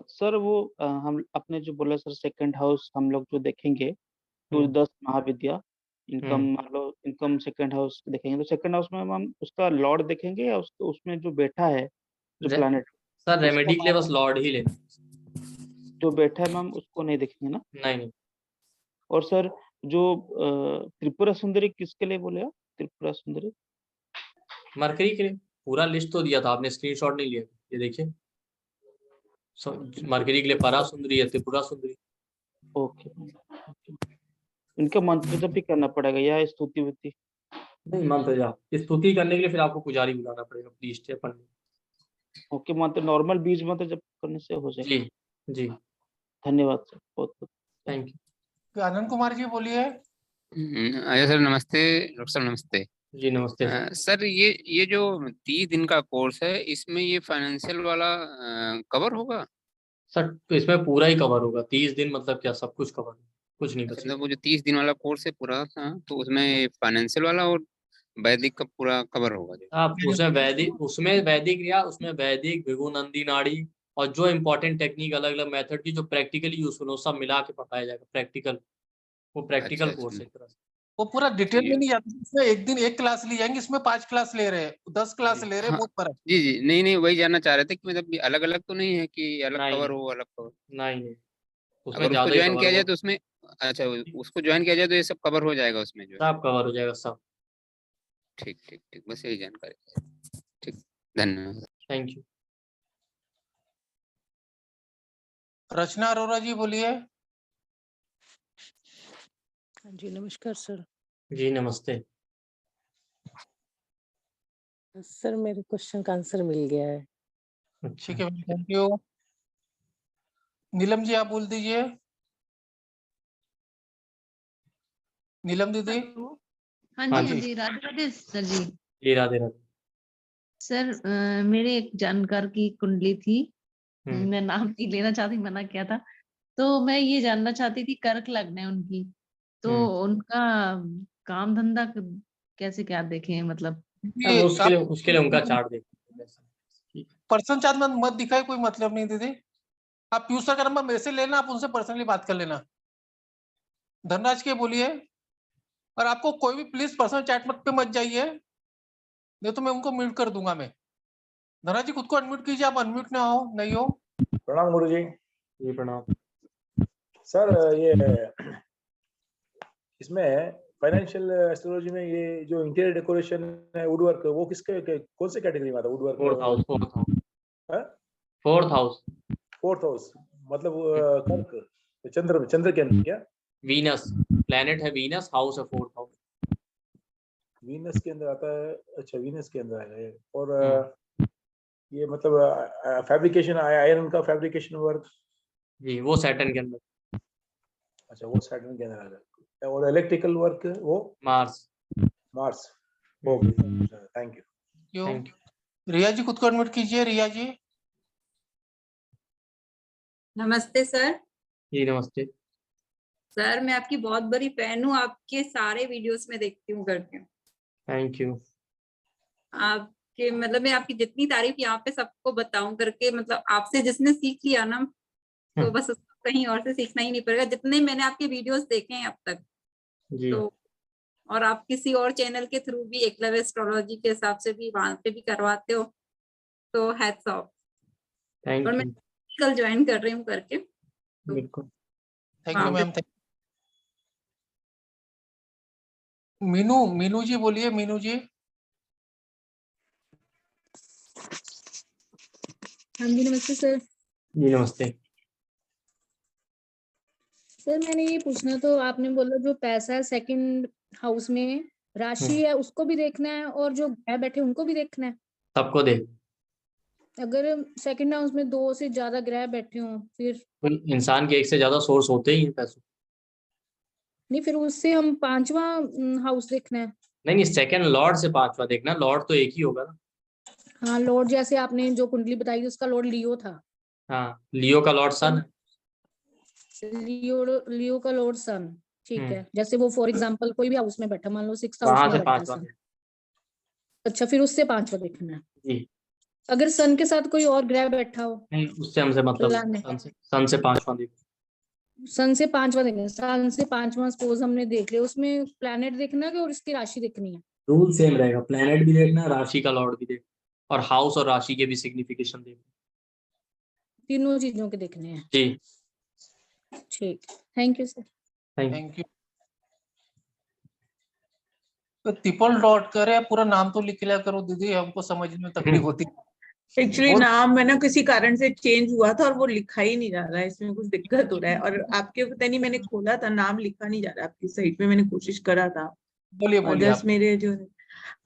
सर वो हम आपने जो बोला सर सेकंड हाउस हम लोग जो देखेंगे तो हम्म। 10 महाविद्या इनकम मान लो इनकम सेकंड हाउस देखेंगे तो सेकंड हाउस में हम उसका लॉर्ड देखेंगे या उसमें जो बैठा है जो प्लैनेट सर रेमेडी के लिए बस लॉर्ड ही लेना, जो बैठा है मैम उसको नहीं देखेंगे ना। नहीं। और सर जो त्रिपुरा सुंदरी किसके लिए बोले आप? त्रिपुरा सुंदरी मरकरी के लिए पूरा लिस्ट तो दिया था आपने, स्क्रीनशॉट नहीं लिया, ये देखिए। मरकरी के लिए परा सुंदरी है, त्रिपुरा सुंदरी। ओके इनका मंत्र जब भी करना पड़ेगा या स्तुति वुति? नहीं, मंत्र जाप स्तुति करने के लिए फिर आपको पुजारी बुलाना पड़ेगा, प्रीस्ट या पंडित। ओके मंत्र नॉर्मल बीज मंत्र जब करने से हो जाएगा। जी जी धन्यवाद सर, बहुत बहुत थैंक यू। आनंद कुमार जी बोलिए। अजय सर नमस्ते, डॉक्टर साहब नमस्ते। जी नमस्ते सर। सर ये जो 30 दिन का कोर्स है इसमें ये फाइनेंशियल वाला कवर होगा? सर तो इसमें पूरा ही कवर होगा, 30 दिन मतलब क्या, सब कुछ कवर, कुछ नहीं बचेगा। मतलब वो जो 30 दिन वाला कोर्स है पूरा था तो उसमें फाइनेंशियल वाला और वैदिक का पूरा कवर होगा जो? आप उसमें वैदिक या उसमें वैदिक भृगुनंदी नाड़ी और जो इम्पोर्टेंट टेक्निक अलग अलग मेथड की जो प्रैक्टिकली यूजफुल हो सब मिला के पढ़ाया जाएगा। प्रैक्टिकल, वो प्रैक्टिकल अच्छा, कोर्स है एक तरह से। वो पूरा डिटेल में ये- नहीं जाता, इसमें एक दिन एक क्लास ली जाएंगी, इसमें 5 क्लास ले रहे हैं, 10 क्लास जी। ले रहे हैं, हाँ बहुत फर्क। जी जी, नहीं वही जानना चाह रहे थे कि मतलब अलग अलग तो नहीं है कि अलग नहीं कवर हो अलग कवर? नहीं, उसमें अगर उसको ज्यादा ही ज्वाइन कवर किया जाए होगा, तो उसमें, अच्छा उसको ज्वाइन किया जाए तो ये सब कवर हो जाएगा उसमें जो है? सब कवर हो जाएगा सब। ठीक ठीक ठीक, बस यही जानकारी। ठीक, धन्यवाद। Thank you. रचना अरोरा जी बोलिए। जी नमस्कार सर। जी नमस्ते। सर मेरे क्वेश्चन का आंसर मिल गया है। ठीक है, थैंक यू। नीलम जी आप बोल दीजिए। नीलम दीदी। हाँ हाँ जी, हाँ जी। जी, राधे राधे सर जी। जी राधे राधे। सर मेरे एक जानकार की कुंडली थी, हम्म। मैं नाम नहीं लेना चाहती, मना किया था। तो मैं ये जानना चाहती थी, कर्क लग्न है उनकी, तो उनका काम धंधा कैसे क्या देखें मतलब? अब उसके लिए उनका चार्ट देखिए। ठीक है। पर्सन चार्ट में मत दिखाए, कोई मतलब नहीं दीदी। आप पीयूष सर का नंबर मेरे से लेना, आप उनसे पर्सनली बात कर लेना। धनराज के बोलिए। और आपको कोई भी प्लीज पर्सनल चैट मत पे मत जाइए, नहीं तो मैं उनको म्यूट कर दूंगा मैं। धनराज जी खुद को अनम्यूट कीजिए, आप अनम्यूट ना हो नहीं हो। प्रणाम गुरुजी। जी प्रणाम। सर ये इसमें फाइनेंशियल एस्ट्रोलॉजी में ये जो इंटीरियर डेकोरेशन है वुड वर्क, वो किसके कौन से कैटेगरी में आता है? Would work fourth house. है? फोर्थ हाउस फोर्थ हाउस मतलब कर्क, चंद्र के अंदर क्या? वीनस प्लेनेट है, वीनस हाउस है फोर्थ हाउस। वीनस के अंदर आता है। अच्छा वीनस के अंदर आएगा ये। और ये मतलब फैब्रिकेशन, आयरन का फैब्रिकेशन वर्क। जी वो सैटर्न के अंदर। अच्छा वो सैटर्न के अंदर आ जाएगा। और इलेक्ट्रिकल वर्क वो Mars. Mars. Okay thank you. क्यों? Thank you. रिया जी खुद को अनम्यूट कीजिए। रिया जी। नमस्ते सर। जी नमस्ते। सर मैं आपकी बहुत बड़ी फैन हूँ, आपके सारे वीडियोस में देखती हूँ करके। Thank you. आपके मतलब मैं आपकी जितनी तारीफ यहाँ पे सबको बताऊं करके, मतलब आपसे जिसने सीख लिया ना तो बस उसको कहीं और से सीखना ही नहीं पड़ेगा। जितने मैंने आपके वीडियोस देखे हैं अब तक जी तो, और आप किसी और चैनल के थ्रू भी एकलव्य एस्ट्रोलॉजी के हिसाब से भी वहां पे भी करवाते हो, तो हैट्स ऑफ। थैंक और मैं यू। कल ज्वाइन कर रही हूँ करके। बिल्कुल। थैंक यू हाँ, मैम। मीनू, मीनू जी बोलिए। मीनू जी। हाँ जी नमस्ते सर। जी नमस्ते। सर मैंने ये पूछना, तो आपने बोला जो पैसा है सेकंड हाउस में राशि है उसको भी देखना है और जो ग्रह बैठे उनको भी देखना है। सबको देख, अगर सेकंड हाउस में 2 से ज्यादा ग्रह बैठे हों फिर कोई इंसान के एक से ज्यादा सोर्स होते ही हैं पैसों। नहीं, फिर उससे हम 5वां हाउस देखना है। नहीं, सेकंड लॉर्ड से 5वां देखना, लॉर्ड तो एक ही होगा ना। हाँ लॉर्ड, जैसे आपने जो कुंडली बताई थी उसका लॉर्ड लियो था। हाँ, लियो का लॉर्ड सन है। लियो का लॉर्ड सन, ठीक है। जैसे वो फॉर एग्जांपल कोई भी हाउस में बैठा, मान लो 6th हाउस वहां में से बैठा है 5वां सन। देखना। अच्छा, फिर उससे 5वां देखना है। जी, अगर सन के साथ कोई और ग्रह बैठा हो, नहीं उससे हमसे मतलब प्लैनेट, सन से 5वां देखना। सन से 5वां देखना है। सन से 5वां सपोज हमने देख लिया, उसमें प्लैनेट देखना है और इसकी राशि देखनी है। रूल सेम रहेगा, प्लेनेट भी देखना, राशि का लॉर्ड भी देखना, और हाउस और राशि के भी सिग्निफिकेशन देखना। तीनों चीजों के देखने हैं। जी, ठीक, thank you sir. Thank you. तो ट्रिपल डॉट करे, पूरा नाम तो लिख लिया करो दीदी, हमको समझने में तकलीफ होती है। एक्चुअली नाम है ना किसी कारण से चेंज हुआ था और वो लिखा ही नहीं जा रहा है, इसमें कुछ दिक्कत हो रहा है। और आपके पता नहीं, मैंने खोला था नाम लिखा नहीं जा रहा आपकी साइट में, मैंने कोशिश करा था। बोलिए बोलिए अदर्स आप। मेरे जो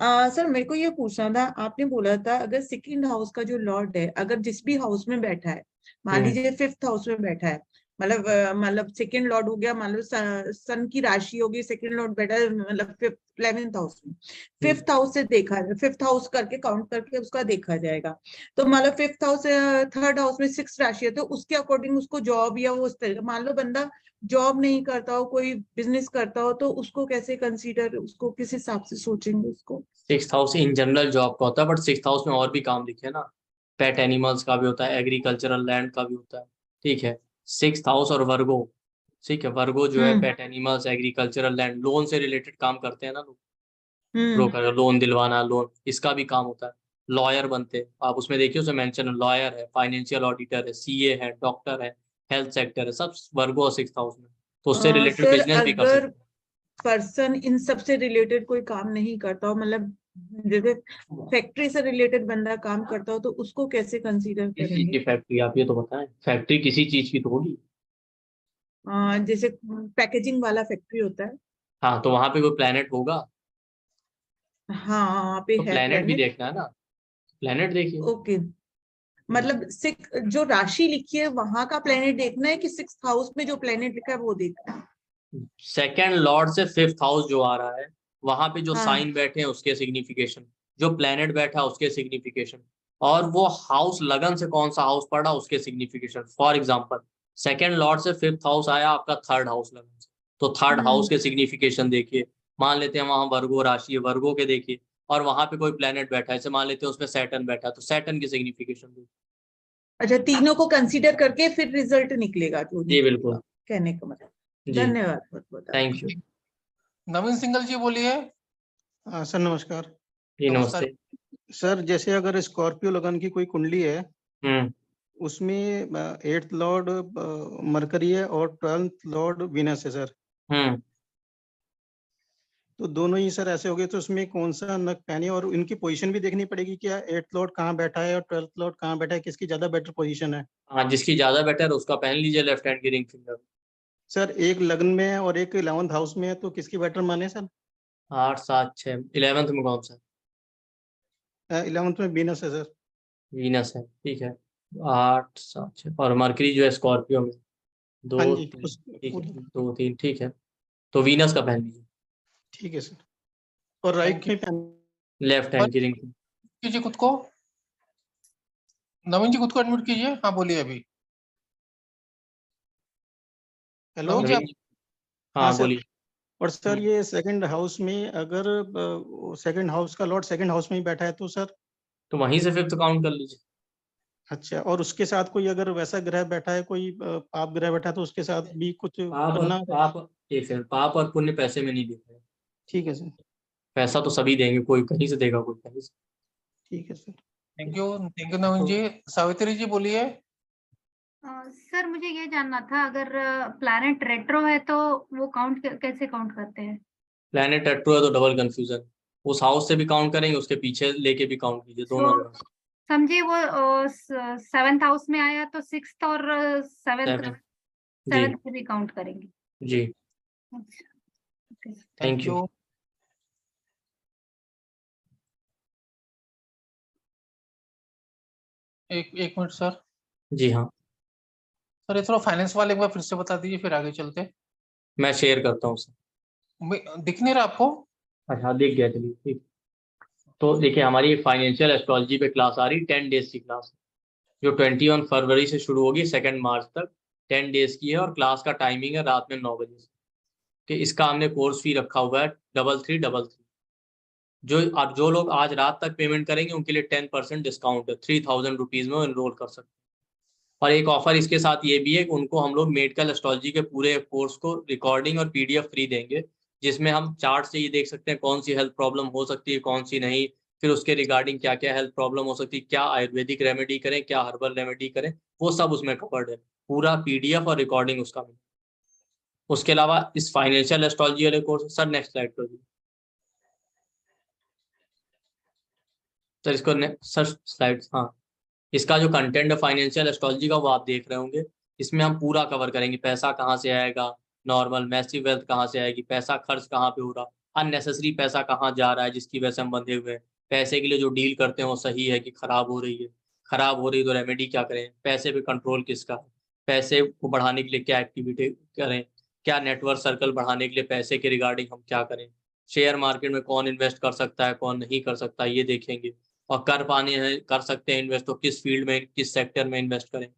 सर मेरे को ये पूछना था, आपने बोला था अगर सेकंड हाउस का जो लॉर्ड है अगर जिस भी हाउस में बैठा है, मान लीजिए 5th हाउस में बैठा है, मतलब सेकंड लॉर्ड हो गया, मान लो सन की राशि होगी, सेकंड लॉर्ड बैठा है मतलब 11th हाउस में, 5th हाउस से देखा, 5th हाउस करके काउंट करके उसका देखा जाएगा। तो मान लो 5th हाउस 3rd हाउस में 6 राशि है, तो उसके अकॉर्डिंग उसको जॉब या वो उस तरह, मान लो बंदा जॉब नहीं करता हो, कोई बिजनेस करता हो, तो उसको कैसे कंसीडर, उसको किस हिसाब से सोचेंगे उसको? 6th house in general job का होता है, बट 6th हाउस में और भी काम लिखे ना, पेट एनिमल्स का भी होता है, एग्रीकल्चरल लैंड का भी होता है। ठीक है, 6th हाउस और वर्गो, ठीक है, वर्गो जो है pet animals, agricultural land, loan से रिलेटेड काम करते हैं ना लोग, ब्रोकर, लोन दिलवाना, लोन, इसका भी काम होता है। लॉयर बनते हैं आप, उसमें देखिए उसमें मेंशन है, लॉयर है, फाइनेंशियल ऑडिटर है, सीए है, डॉक्टर है, हेल्थ सेक्टर है, सब वर्गो और 6th हाउस में, तो उससे रिलेटेड सर बिजनेस भी कर सकते अगर हैं। पर्सन इन सब से रिलेटेड कोई काम नहीं करता हो, मतलब जैसे फैक्ट्री से रिलेटेड बंदा काम करता हो, तो उसको कैसे कंसीडर किस चीज करेंगे? की फैक्ट्री, आप ये तो बताएं, फैक्ट्री किसी चीज की तो होगी। जैसे पैकेजिंग वाला फैक्ट्री होता है। हाँ, तो वहां पे कोई प्लेनेट होगा, हाँ वहाँ पे तो है प्लेनेट भी प्लेनेट। देखना है ना, प्लेनेट देखिए। ओके, मतलब जो राशि लिखी है वहां का प्लेनेट देखना है कि 6th हाउस में जो प्लेनेट लिखा है वो देखना है? सेकेंड लॉर्ड से 5th हाउस जो आ रहा है, वहां पे जो हाँ। साइन बैठे हैं उसके सिग्निफिकेशन, जो प्लेनेट बैठा है उसके सिग्निफिकेशन, और वो हाउस लगन से कौन सा हाउस पड़ा उसके signification. For example, second Lord से 5th हाउस आया आपका 3rd हाउस लगन से, तो 3rd हाउस के सिग्निफिकेशन देखिए। मान लेते हैं वहां वर्गो राशि है, वर्गो के देखिए, और वहां पे कोई प्लेनेट बैठा है, जैसे मान लेते हैं उसमें सैटर्न बैठा है, तो सैटर्न की सिग्निफिकेशन देखिए। अच्छा, तीनों को कंसीडर करके फिर रिजल्ट निकलेगा जो जी बिल्कुल। निकलेगा, कहने का मतलब। जी, धन्यवाद बहुत बहुत। Thank you. नवीन सिंगल जी बोलिए। सर नमस्कार। जी नमस्कार। नमस्ते। सर जैसे अगर स्कॉर्पियो लगन की कोई कुंडली है, उसमें 8th लॉर्ड मरकरी है और 12th लॉर्ड वीनस है सर, तो दोनों ही सर ऐसे हो गए, तो उसमें कौन सा नग पहने, और इनकी पोजीशन भी देखनी पड़ेगी क्या, 8th लॉर्ड कहाँ बैठा है और 12th लॉर्ड कहाँ बैठा है, किसकी ज्यादा बेटर पोजीशन है? हाँ, जिसकी ज्यादा बेटर है उसका पहन लीजिए लेफ्ट हैंड की रिंग फिंगर। सर एक लग्न में है और एक 11th हाउस में है, तो किसकी बेटर माने सर? 8 7 6, 11th में कौन सा? 11th में वीनस है सर। वीनस है, ठीक है। 8 7 6, और मरकरी जो है स्कॉर्पियो में 2 हाँ जी 3, ठीक है, 2 3, ठीक है, तो वीनस का पहन लीजिए। ठीक है सर। और राइट में पहन लेफ्ट हैंड की रिंग कीजिए खुद को, नवीन जी खुद को एडमिट कीजिए। हाँ बोलिए अभी। हेलो। नवीन जी आप। हाँ हाँ सर। बोलिए। और सर ये सेकंड हाउस में अगर सेकंड हाउस का लॉर्ड सेकंड हाउस में ही बैठा है तो सर? तो वहीं से 5th काउंट कर लीजिए। अच्छा, और उसके साथ कोई अगर वैसा ग्रह बैठा है, कोई पाप ग्रह बैठा है, तो उसके साथ भी कुछ करना? एक सेकंड, पाप और पुण्य पैसे में नहीं देते हैं। ठीक है सर। पैसा तो सभी देंगे, कोई कहीं से देगा, कोई कहीं से। ठीक है सर। थैंक यू नवीन जी। सावित्री जी बोलिए। सर मुझे ये जानना था, अगर प्लैनेट रेट्रो है तो वो काउंट कैसे काउंट करते हैं? प्लैनेट रेट्रो है तो डबल कंफ्यूजन, उस हाउस से भी काउंट करेंगे, उसके पीछे लेके भी काउंट कीजिए, दोनों जगह। समझिए वो 7th हाउस में आया तो 6th और 7th सेवन जी 7th को भी काउंट करेंगे। जी अच्छा, ओके। Thank you. एक मिनट सर। जी हाँ, सर ये थोड़ा फाइनेंस वाले एक बार फिर से बता दीजिए, फिर आगे चलते हैं। मैं शेयर करता हूँ सर। दिख नहीं रहा आपको? अच्छा दिख गया, चलिए ठीक। तो देखिए हमारी एक फाइनेंशियल एस्ट्रोलॉजी पे क्लास आ रही 10 डेज की क्लास है, जो 21 फरवरी से शुरू होगी 2 मार्च तक। 10 डेज की है और क्लास का टाइमिंग है रात में 9 बजे से। कि इसका हमने कोर्स फी रखा हुआ है 3333। जो लोग आज रात तक पेमेंट करेंगे उनके लिए 10% डिस्काउंट है, 3000 रुपीज में वो एनरोल कर सकते हैं। और एक ऑफर इसके साथ ये भी है कि उनको हम लोग मेडिकल एस्ट्रोलॉजी के पूरे कोर्स को रिकॉर्डिंग और पीडीएफ फ्री देंगे, जिसमें हम चार्ट से ये देख सकते हैं कौन सी हेल्थ प्रॉब्लम हो सकती है, कौन सी नहीं, फिर उसके रिगार्डिंग क्या क्या हेल्थ प्रॉब्लम हो सकती है, क्या आयुर्वेदिक रेमेडी करें, क्या हर्बल रेमेडी करें, वो सब उसमें कवर्ड है, पूरा पीडीएफ और रिकॉर्डिंग उसका मिलेगा। उसके अलावा इस फाइनेंशियल एस्ट्रोलॉजी वाले कोर्स, सर नेक्स्ट स्लाइड कर दीजिए सर, इसको सर स्लाइड, हाँ। इसका जो कंटेंट है फाइनेंशियल एस्ट्रोलॉजी का वो आप देख रहे होंगे। इसमें हम पूरा कवर करेंगे, पैसा कहाँ से आएगा, नॉर्मल मैसिव वेल्थ कहाँ से आएगी, पैसा खर्च कहाँ पे हो रहा, अननेसेसरी पैसा कहाँ जा रहा है जिसकी वजह से हम बंधे हुए हैं, पैसे के लिए जो डील करते हैं वो सही है कि खराब हो रही है, खराब हो रही तो रेमेडी क्या करें, पैसे पे कंट्रोल किसका है, पैसे को बढ़ाने के लिए क्या एक्टिविटी करें, क्या नेटवर्क सर्कल बढ़ाने के लिए पैसे के रिगार्डिंग हम क्या करें, शेयर मार्केट में कौन इन्वेस्ट कर सकता है कौन नहीं कर सकता ये देखेंगे, और कर सकते हैं इन्वेस्ट तो किस फील्ड में किस सेक्टर में इन्वेस्ट करें,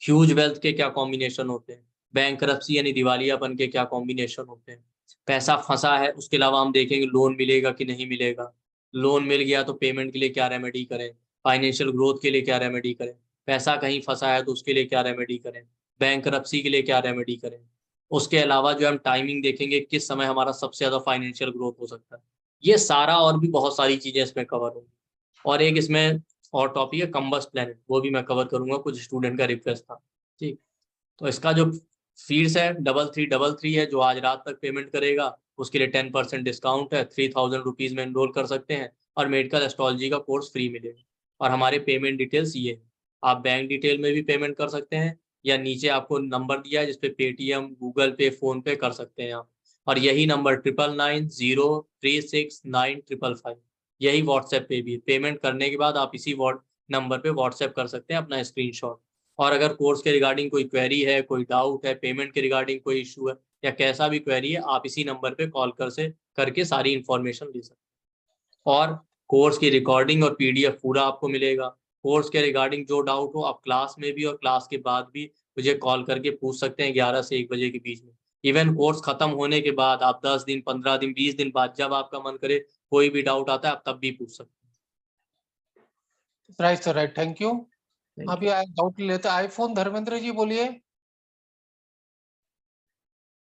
ह्यूज वेल्थ के क्या कॉम्बिनेशन होते हैं, बैंकरप्सी यानी दिवालियापन के क्या कॉम्बिनेशन होते हैं, पैसा फंसा है उसके अलावा हम देखेंगे लोन मिलेगा कि नहीं मिलेगा, लोन मिल गया तो पेमेंट के लिए क्या रेमेडी करें, फाइनेंशियल ग्रोथ के लिए क्या रेमेडी करें, पैसा कहीं फंसा है तो उसके लिए क्या रेमेडी करें, बैंकरप्सी के लिए क्या रेमेडी करें। उसके अलावा जो हम टाइमिंग देखेंगे किस समय हमारा सबसे ज्यादा फाइनेंशियल ग्रोथ हो सकता है, ये सारा और भी बहुत सारी चीजें इसमें कवर होंगी। और एक इसमें और टॉपिक है कंबस प्लेनेट, वो भी मैं कवर करूंगा, कुछ स्टूडेंट का रिक्वेस्ट था। ठीक, तो इसका जो फीस है 3333 है, जो आज रात तक पेमेंट करेगा उसके लिए 10% डिस्काउंट है, 3000 रुपीज में एनरोल कर सकते हैं और मेडिकल एस्ट्रोलॉजी का कोर्स फ्री मिलेगा। और हमारे पेमेंट डिटेल्स ये है, आप बैंक डिटेल में भी पेमेंट कर सकते हैं या नीचे आपको नंबर दिया है जिसपे पेटीएम, गूगल पे, फोन पे कर सकते हैं आप, और यही नंबर 9990369555, यही व्हाट्सएप पे भी है। पेमेंट करने के बाद आप इसी नंबर पे व्हाट्सएप कर सकते हैं अपना स्क्रीनशॉट। और अगर कोर्स के रिगार्डिंग कोई क्वेरी है, कोई डाउट है, पेमेंट के रिगार्डिंग कोई इशू है या कैसा भी क्वेरी है, आप इसी नंबर पे कॉल करके सारी इन्फॉर्मेशन ले सकते हैं। और कोर्स की रिकॉर्डिंग और पीडीएफ पूरा आपको मिलेगा। कोर्स के रिगार्डिंग जो डाउट हो आप क्लास में भी और क्लास के बाद भी मुझे कॉल करके पूछ सकते हैं 11 से 1 बजे के बीच में। इवन कोर्स खत्म होने के बाद आप 10 दिन, 15 दिन, 20 दिन बाद जब आपका मन करे कोई भी डाउट आता है आप तब भी पूछ सकते हैं। Right sir, right, thank you. अभी डाउट लेते हैं। आईफोन धर्मेंद्र जी बोलिए।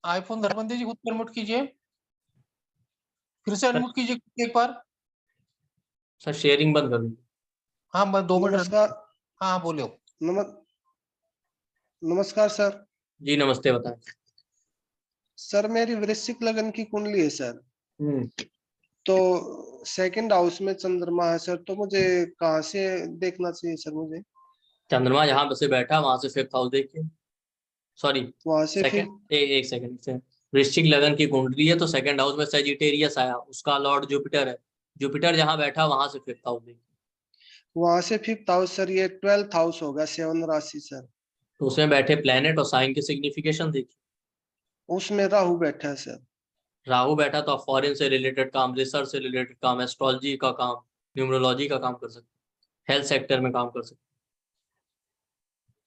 आईफोन धर्मेंद्र जी खुद अनम्यूट कीजिए, फिर से अनम्यूट कीजिए एक बार। सर शेयरिंग बंद कर दीजिए। हाँ, मैं 2 मिनट। नमस्कार। हाँ बोलो। नमस्कार सर। जी नमस्ते, बताएं। सर मेरी वृश्चिक लगन की कुंडली है सर। तो 2nd हाउस में चंद्रमा है सर, तो मुझे कहाँ से देखना चाहिए सर मुझे? चंद्रमा जहां से बैठा वहां से 5th हाउस देखिए, सॉरी वहां से सेकंड, एक सेकंड से वृश्चिक लगन की कुंडली है तो 2nd हाउस में सजिटेरियस आया, उसका लॉर्ड जुपिटर है, जुपिटर जहां बैठा वहां से 5th हाउस देखिए। वहां से 5th हाउस सर, ये 12th हाउस होगा, 7 राशि सर। तो उसमें बैठे प्लेनेट और साइन की सिग्निफिकेशन देखिए। उसमें राहु बैठा है सर। राहु बैठा तो आप फॉरेन से रिलेटेड काम, रिसर्च से रिलेटेड काम, एस्ट्रोलॉजी का काम, न्यूमरोलॉजी का काम कर सकते हैं, हेल्थ सेक्टर में काम कर सकते हैं।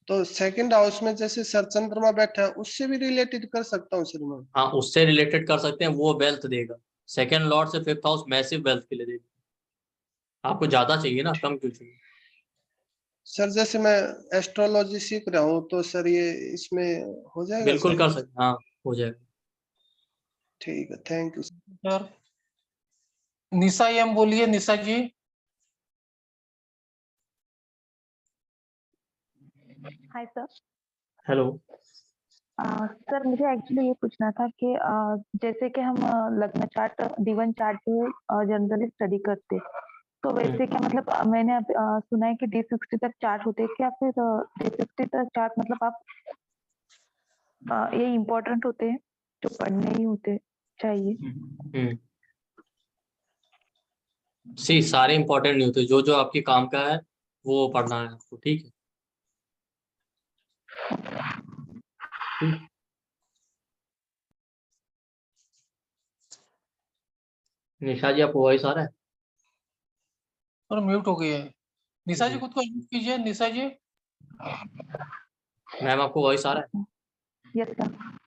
तो 2nd हाउस में जैसे सर चंद्रमा बैठा है उससे भी रिलेटेड कर सकता हूँ सर मैं? हाँ उससे रिलेटेड कर सकते हैं, वो वेल्थ देगा। 2nd लॉर्ड से 5th हाउस मैसिव वेल्थ के लिए देगा। आपको ज्यादा चाहिए ना, कम क्यों चाहिए? सर जैसे मैं एस्ट्रोलॉजी सीख रहा हूँ तो सर ये इसमें हो जाएगा बिल्कुल सर? कर सकते, हाँ हो जाएगा। ठीक है, thank you sir. Nisha M बोलिए, Nisha ji. Hi sir. Hello. Sir मुझे एक्चुअली ये पूछना था कि जैसे कि हम लग्न चार्ट, D1 चार्ट जो जनरली स्टडी करते, तो तो वैसे क्या मतलब मैंने अब सुना है कि D60 तक चार्ट होते हैं क्या, फिर D60 तक चार्ट मतलब आप ये इम्पोर्टेंट होते हैं जो पढ़ने ही होते चाहिए? सी सारे इंपॉर्टेंट नहीं होते, जो जो आपके काम का है वो पढ़ना है आपको, ठीक है। निशा जी आपको वॉइस आ रहा है? और म्यूट हो गई है। निशा जी खुद को म्यूट कीजिए। निशा जी मैम आपको वॉइस आ रहा है? Yes sir.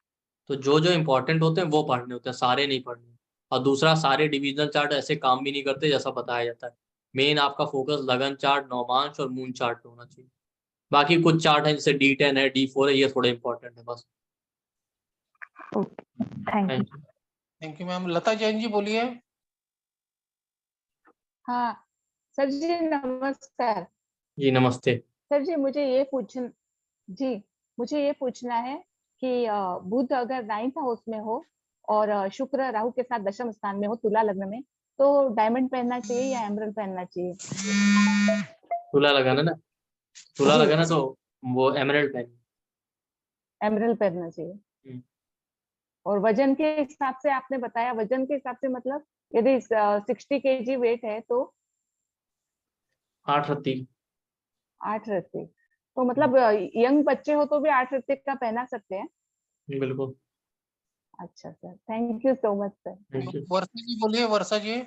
तो जो जो इम्पोर्टेंट होते हैं वो पढ़ने होते हैं, सारे नहीं पढ़ने। और दूसरा, सारे डिविजनल चार्ट ऐसे काम भी नहीं करते जैसा बताया जाता है। मेन आपका फोकस लगन चार्ट, नौमांश और मून चार्ट पे होना चाहिए। बाकी कुछ चार्ट है जैसे D10 है, D4 है, ये थोड़े इंपॉर्टेंट है बस। Thank you. Thank you ma'am. Lata Jain ji बोलिए। हाँ सर जी नमस्कार। जी नमस्ते। सर जी मुझे ये पूछना है कि बुध अगर 9th हाउस में हो और शुक्र राहु के साथ दशम स्थान में हो तुला लग्न में, तो डायमंड पहनना चाहिए या एमरल्ड पहनना चाहिए? तुला लगाना ना, तुला जी। लगाना तो वो एमरल्ड पहन। एमरल्ड पहनना चाहिए। और वजन के हिसाब से आपने बताया, वजन के हिसाब से मतलब यदि 60 kg वेट है तो 8 रत्ती। 8 रत्ती। तो मतलब यंग बच्चे हो तो भी 8 रत्ती का पहना सकते हैं? बिल्कुल। अच्छा sir, thank you so much sir. Thank you. Varsha ji बोलिए। वर्षा जी,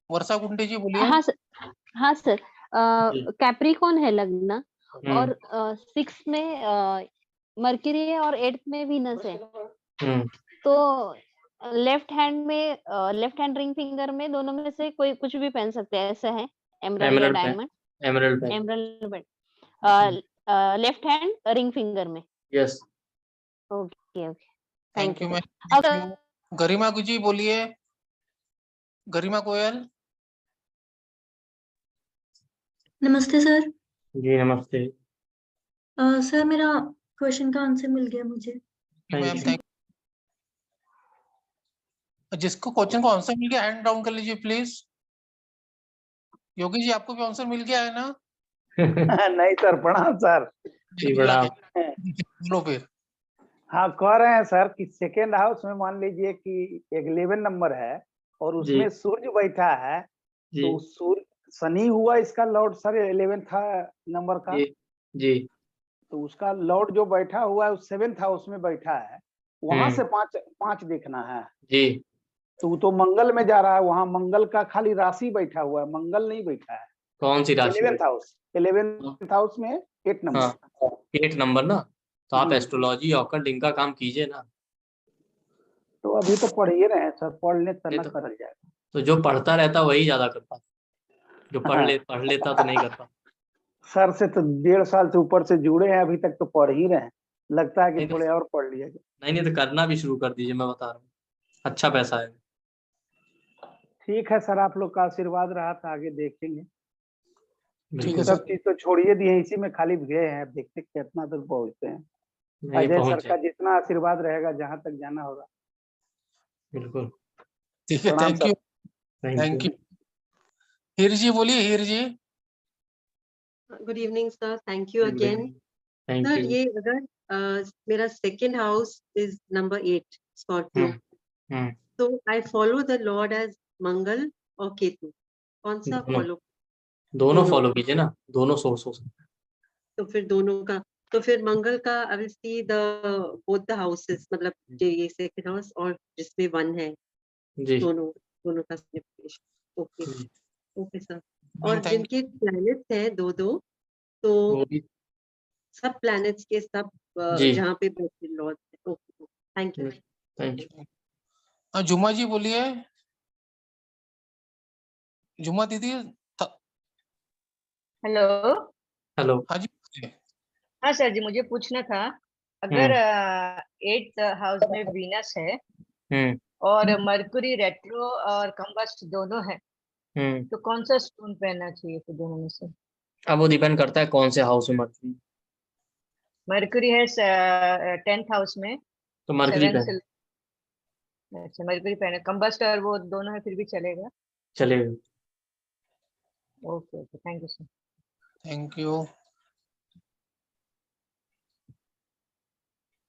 वर्षा गुंडे जी बोलिए। हाँ सर। जी। कैप्रिकॉन है लग्न और 6 में मर्क्यूरी है और 8th में वीनस है। तो लेफ्ट हैंड रिंग फिंगर में दोनों में से कोई कुछ भी पहन सकते हैं, ऐसा है? एमरल्ड या diamond? Emerald left hand ring finger में। Yes. Okay okay, thank you sir. Ma'am. अगर गरिमा जी बोलिए। गरिमा गोयल। नमस्ते सर। जी नमस्ते। सर मेरा क्वेश्चन का आंसर मिल गया मुझे। Ma'am thank. जिसको क्वेश्चन को आंसर मिल गया हैंड डाउन कर लीजिए प्लीज। योगी जी आपको भी आंसर मिल गया है ना? नहीं सर, प्रणाम सर। बोलो फिर। हाँ, कह रहे हैं सर कि सेकेंड हाउस में मान लीजिए कि 11 नंबर है और उसमें सूर्य बैठा है, तो सूर्य शनि हुआ इसका लॉर्ड सर 11th नंबर का। जी। तो उसका लॉर्ड जो बैठा हुआ है 7th हाउस में बैठा है, वहां से पांच देखना है जी। तो मंगल में जा रहा है, वहां मंगल का खाली राशि बैठा हुआ है, मंगल नहीं बैठा है। कौन सी राशि? 11th हाउस में 8 नंबर। हाँ, 8 नंबर ना, तो आप एस्ट्रोलॉजी ऑकल्ट इनका काम कीजिए ना। तो अभी तो पढ़ ही रहे हैं सर, पढ़ ले तब ना करल जाएगा। तो जो पढ़ता रहता वही ज्यादा कर पाता, जो पढ़ लेता तो नहीं कर पाता। सर से तो 1.5 साल से ऊपर से जुड़े हैं, अभी तक तो पढ़ ही रहे हैं, लगता है कि थोड़े और पढ़ लिया जाए। नहीं तो करना भी शुरू कर दीजिए, मैं बता रहा हूँ, अच्छा पैसा है। ठीक है सर, आप लोग का आशीर्वाद रहा था, आगे देखेंगे। ठीक है सब चीज तो छोड़िए दिए, इसी में खाली गए हैं, अब देखते कितना तक पहुंचते हैं। अजय सर का जितना आशीर्वाद रहेगा, जहां तक जाना होगा। बिल्कुल। ठीक है, thank you. Thank you. Heer ji बोलिए। Heer ji. Good evening sir, thank you again. Sir ये अगर मेरा second house is number 8 Scorpio, तो I follow the lord as Mangal और केतु, कौन सा फॉलो? दोनों फॉलो कीजिए ना, दोनों सोर्सों से। तो फिर दोनों का, तो फिर मंगल का I will see the both the houses, मतलब जो ये सेकंड हाउस और जिसमें 1 है, दोनों का सिग्निफिकेशन। Okay okay sir. और जिनके प्लैनेट्स हैं 2-2, तो सब प्लैनेट्स के सब जहाँ पे लॉर्ड है। Okay, thank you. Thank you. जुमा जी बोलिए। जुमा दीदी। हेलो। हेलो। हाँ जी। हाँ सर जी, मुझे पूछना था, अगर 8th हाउस में वीनस है और मरकुरी रेट्रो और कंबस्ट दोनों है, तो कौन सा स्टोन पहनना चाहिए फिर दोनों में से? अब वो डिपेंड करता है कौन से हाउस में मरकुरी। मरकुरी है 10th हाउस में, तो मरकुरी पहने। अच्छा मरकुरी पहने। कंबस्ट और वो दोनों है फिर भी चलेगा? चलेगा। Okay okay, thank you sir. Thank you.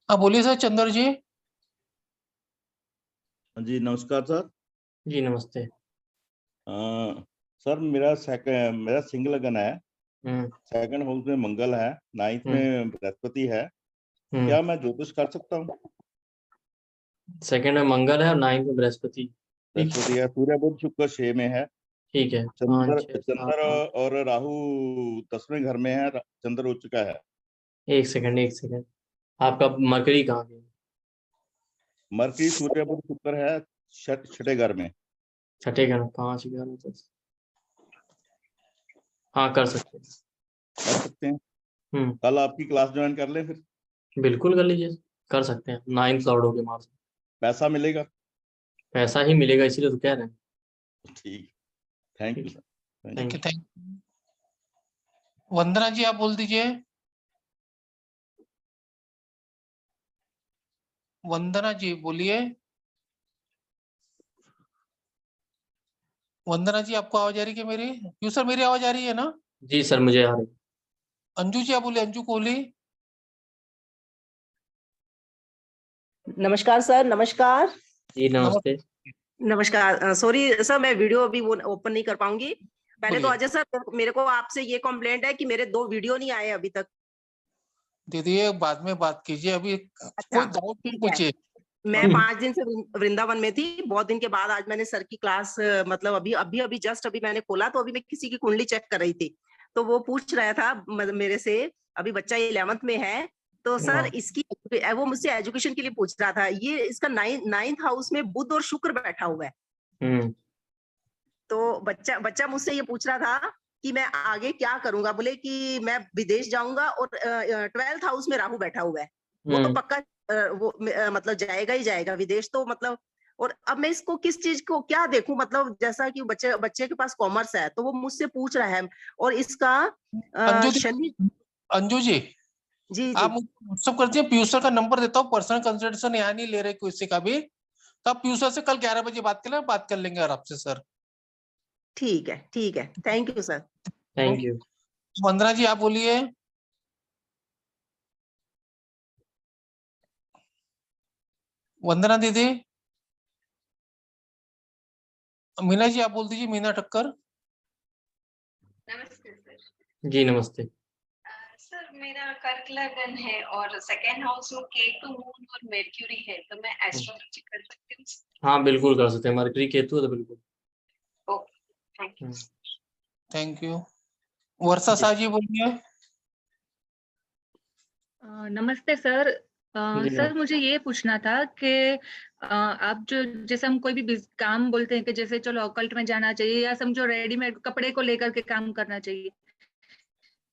हाँ बोलिए सर, चंद्र जी। जी नमस्कार सर। जी नमस्ते। सर मेरा सिंह लगन है। सेकंड हाउस में मंगल है, 9th में बृहस्पति है। क्या मैं ज्योतिष कर सकता हूँ? सेकंड में मंगल है और 9th में बृहस्पति है। सूर्य बुध शुक्र 6 में है। ठीक है। चंद्र और राहु 10वें घर में है। चंद्र उच्च का है। एक सेकंड। आपका मरकरी कहाँ है? मरकरी सूर्य बुध शुक्र है छठे घर में। छठे घर में 5 11 10। हाँ कर सकते हैं। कल आपकी क्लास ज्वाइन कर लें फिर? बिल्कुल कर लीजिए, कर सकते हैं। 9th लॉर्ड हो गए मार्च। पैसा मिलेगा? पैसा ही मिलेगा, इसीलिए तो कह रहे हैं। ठीक, thank you sir. Thank you. Vandana ji आप बोल दीजिए। वंदना जी बोलिए। वंदना जी आपको आवाज आ रही है क्या मेरी? क्यों सर मेरी आवाज आ रही है ना? जी सर मुझे आ रही। अंजू जी आप बोले। अंजू कोहली। नमस्कार सर। नमस्कार जी नमस्ते। नमस्कार। सॉरी सर, मैं वीडियो अभी वो ओपन नहीं कर पाऊंगी। पहले तो बोलिए। अजय सर, मेरे को आपसे ये कंप्लेंट है कि मेरे 2 वीडियो नहीं आए अभी तक। दीदी बाद में बात कीजिए, अभी कोई डाउट ठीक है। पूछिए। मैं 5 दिन से वृंदावन में थी। बहुत दिन के बाद आज मैंने सर की क्लास, मतलब अभी जस्ट अभी मैंने खोला, तो अभी मैं किसी की कुंडली चेक कर रही थी, तो वो पूछ रहा था मेरे से, अभी बच्चा 11th में है, तो सर इसकी वो मुझसे एजुकेशन के लिए पूछ रहा था। ये इसका 9th हाउस में बुध और शुक्र बैठा हुआ है। तो बच्चा मुझसे ये पूछ रहा था कि मैं आगे क्या करूंगा। बोले कि मैं विदेश जाऊंगा, और 12th हाउस में राहु बैठा हुआ है। वो तो पक्का मतलब जाएगा ही जाएगा विदेश, तो मतलब। और अब मैं इसको किस चीज को क्या देखूं, मतलब जैसा कि बच्चे के पास कॉमर्स है, तो वो मुझसे पूछ रहा है। और इसका शनि। अंजू जी जी आप सब करती है। पीयूष सर का नंबर देता हूँ, पर्सनल कंसल्टेशन यहाँ नहीं ले रहे किसी का भी, तो आप पीयूष सर से कल 11 बजे बात कर लेंगे और आपसे सर। ठीक है। Thank you sir. Thank you. Vandana ji आप बोलिए। वंदना दीदी। मीना जी आप बोल दीजिए। मीना ठक्कर। नमस्ते सर। जी नमस्ते। सर मेरा कर्क लगन है और सेकेंड हाउस में केतु मून और मर्क्यूरी है, तो मैं एस्ट्रोलॉजी कर सकती हूँ? हाँ बिल्कुल कर सकते हैं। मरकरी केतु है तो बिल्कुल। Okay thank you. Thank you. Varsha Shah ji बोलिए। नमस्ते सर। सर मुझे ये पूछना था कि आप जो जैसे हम कोई भी काम बोलते हैं कि जैसे चलो ऑकल्ट में जाना चाहिए, या समझो रेडीमेड कपड़े को लेकर के काम करना चाहिए,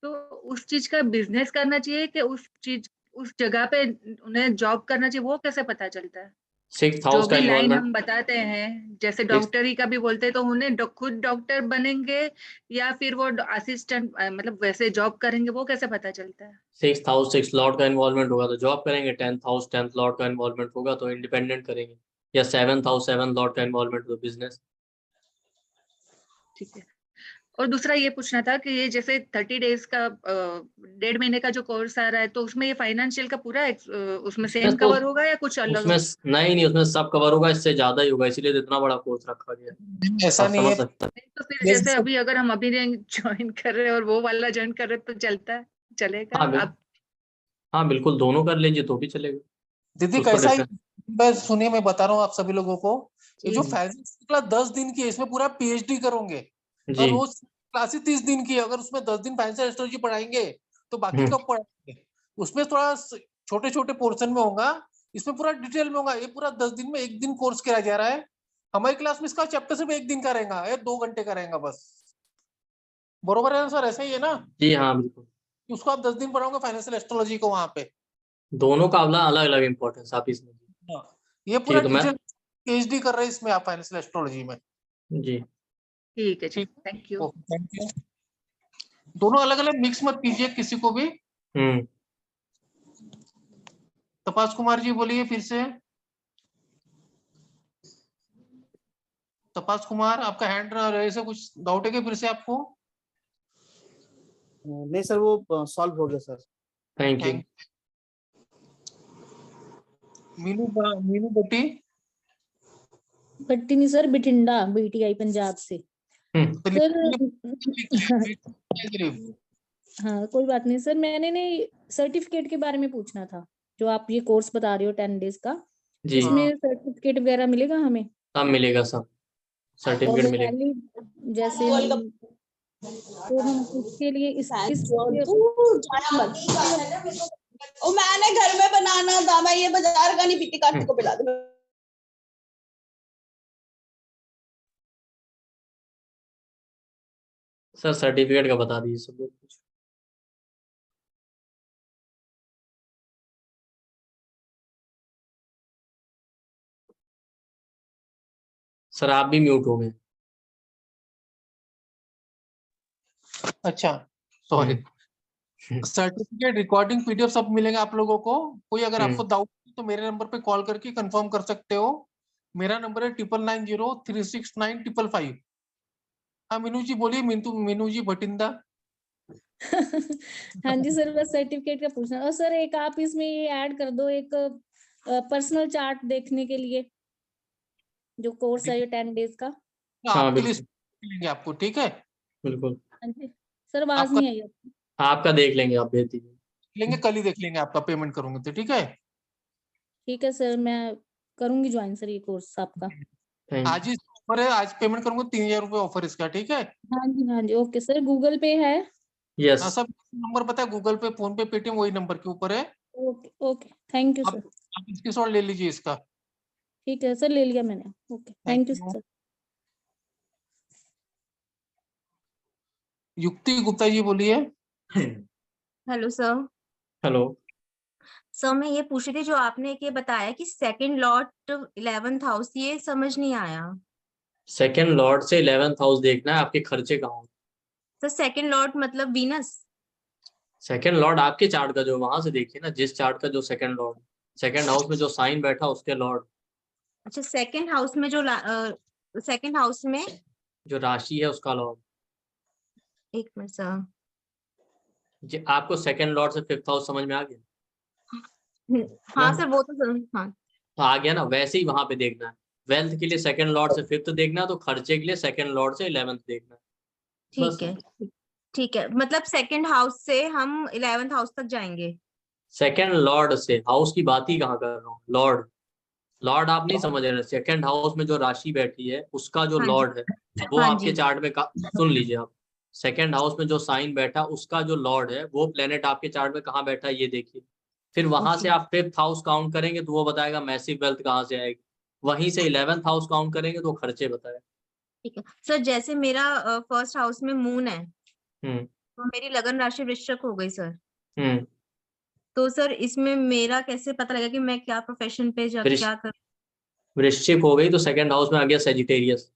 तो उस चीज का बिजनेस करना चाहिए कि उस जगह पे उन्हें जॉब करना चाहिए, वो कैसे पता चलता है? 6th जो हाउस का भी लाइन इन्वॉल्वमेंट। हम बताते हैं, जैसे डॉक्टरी का भी बोलते हैं, तो उन्हें खुद डॉक्टर बनेंगे या फिर वो असिस्टेंट मतलब वैसे जॉब करेंगे, वो कैसे पता चलता है? 6th हाउस 6 लॉर्ड का इन्वॉल्वमेंट होगा तो जॉब करेंगे। 10th हाउस 10th लॉर्ड का इन्वॉल्वमेंट होगा तो इंडिपेंडेंट करेंगे। या 7th हाउस 7 लॉर्ड का इन्वॉल्वमेंट हो बिजनेस। ठीक है। और दूसरा ये पूछना था कि ये जैसे 30 डेज का 1.5 महीने का जो कोर्स आ रहा है, तो उसमें ये फाइनेंशियल का पूरा उसमें सेम कवर होगा या कुछ अलग? उसमें नहीं, उसमें सब कवर होगा, इससे ज्यादा ही होगा, इसीलिए तो इतना बड़ा कोर्स रखा गया। ऐसा नहीं है। तो फिर जैसे अभी अगर हम अभी ज्वाइन कर रहे हैं और वो वाला ज्वाइन कर रहे हैं, तो चलेगा? हाँ बिल्कुल, दोनों कर लीजिए तो भी चलेगा। दीदी कैसा ही बस सुनिए, मैं बता रहा हूँ आप सभी लोगों को, ये जो फाइनेंशियल क्लास 10 दिन की है, इसमें पूरा पीएचडी करोगे। और वो क्लासेस 30 दिन की है, अगर उसमें 10 दिन फाइनेंशियल एस्ट्रोलॉजी पढ़ाएंगे तो बाकी कब पढ़ाएंगे? उसमें थोड़ा छोटे छोटे पोर्शन में होगा, इसमें पूरा डिटेल में होगा। ये पूरा 10 दिन में 1 दिन कोर्स किया जा रहा है। हमारी क्लास में इसका चैप्टर सिर्फ 1 दिन का रहेगा, 2 घंटे का रहेगा बस। बरोबर है ना सर? ऐसा ही है ना? जी हाँ बिल्कुल। उसको आप 10 दिन पढ़ाओगे फाइनेंशियल एस्ट्रोलॉजी को वहां पे। दोनों का अलग अलग इम्पोर्टेंस आप इसमें। ये पूरा डिटेल पीएचडी कर रहे हैं इसमें आप फाइनेंशियल एस्ट्रोलॉजी में। जी ठीक है। Thank you. Thank you. दोनों अलग अलग मिक्स मत कीजिए किसी को भी। तपास कुमार जी बोलिए फिर से। तपास कुमार, आपका हैंड रेस है, कुछ डाउट है क्या फिर से आपको? नहीं सर, वो सॉल्व हो गया sir. Thank you. Meenu Bhatti. Bhatti नहीं सर, बिठिंडा, BTI पंजाब से। सर हाँ कोई बात नहीं सर, मैंने नहीं सर्टिफिकेट के बारे में पूछना था, जो आप ये कोर्स बता रहे हो 10 डेज का, जी इसमें सर्टिफिकेट वगैरह मिलेगा हमें? सब मिलेगा, सब सर्टिफिकेट मिलेगा। जैसे तो हम उसके लिए मैंने घर में बनाना था, मैं ये बाजार का नहीं पीती, कार्तिक को पिला दूं। सर सर्टिफिकेट का बता दीजिए सब कुछ। सर आप भी म्यूट हो गए। अच्छा सॉरी। सर्टिफिकेट, रिकॉर्डिंग, PDF सब मिलेगा आप लोगों को। कोई अगर आपको डाउट तो मेरे नंबर पे कॉल करके कंफर्म कर सकते हो। मेरा नंबर है 9990369555। हाँ मीनू जी बोलिए। मीनू जी भटिंदा। हाँ जी सर, बस सर्टिफिकेट का पूछना। और सर एक आप इसमें ये ऐड कर दो, एक पर्सनल चार्ट देखने के लिए, जो कोर्स है ये 10 डेज का। आपके लिए मिलेंगे आपको, ठीक है? बिल्कुल। हाँ जी सर, आवाज नहीं आई आपकी। आपका देख लेंगे, आप भेज दीजिए। लेंगे, कल ही देख लेंगे, आपका पेमेंट करूंगे तो ठीक है? ठीक है सर, मैं करूंगी ज्वाइन सर ये कोर्स आपका। आज ही ऑफर है, आज पेमेंट करूंगा। 3000 रुपए ऑफर इसका, ठीक है? हाँ जी ओके सर। गूगल पे है? यस। हाँ सब नंबर पता है, गूगल पे, फोन पे, पेटीएम, वही नंबर के ऊपर है। Okay okay, thank you sir. आप इसके शॉट ले लीजिए इसका। ठीक है सर, ले लिया मैंने। Okay, thank you sir. युक्ति गुप्ता जी बोलिए। Hello sir. हेलो सर मैं ये पूछ रही थी, जो आपने एक ये बताया कि सेकंड लॉट 11th हाउस, ये समझ नहीं आया। सेकंड लॉर्ड से 11th हाउस देखना है, आपके खर्चे कहाँ हो। सर सेकंड लॉट मतलब वीनस? सेकंड लॉर्ड आपके चार्ट का जो वहां से देखिए ना, जिस चार्ट का जो सेकंड लॉर्ड, सेकंड हाउस में जो साइन बैठा उसके लॉर्ड। अच्छा, सेकंड हाउस में जो सेकंड हाउस में जो राशि है उसका लॉर्ड। एक मिनट सर। जी आपको सेकंड लॉर्ड से 5th हाउस समझ में आ गया? हाँ सर, वो तो सर हाँ तो आ गया ना, वैसे ही वहां पे देखना है। वेल्थ के लिए सेकंड लॉर्ड से 5th देखना, तो खर्चे के लिए सेकंड लॉर्ड से 11th देखना। ठीक है। ठीक है, मतलब सेकंड हाउस से हम 11th हाउस तक जाएंगे। सेकंड लॉर्ड से, हाउस की बात ही कहाँ कर रहा हूँ। लॉर्ड, लॉर्ड आप नहीं समझ रहे। सेकंड हाउस में जो राशि बैठी है उसका जो लॉर्ड है वो आपके चार्ट में सुन लीजिए आप। सेकंड हाउस में जो साइन बैठा उसका जो लॉर्ड है वो प्लेनेट आपके चार्ट में कहाँ बैठा है ये देखिए। फिर वहां से आप 5th हाउस काउंट करेंगे तो वो बताएगा मैसिव वेल्थ कहाँ से आएगी। वहीं से 11th हाउस काउंट करेंगे तो खर्चे बताएगा। ठीक है सर, जैसे मेरा फर्स्ट हाउस में मून है, तो मेरी लगन राशि वृश्चिक हो गई सर। तो सर इसमें मेरा कैसे पता लगेगा कि मैं क्या प्रोफेशन पे क्या कर। वृश्चिक हो गई तो सेकंड हाउस में आ गया सेजिटेरियस।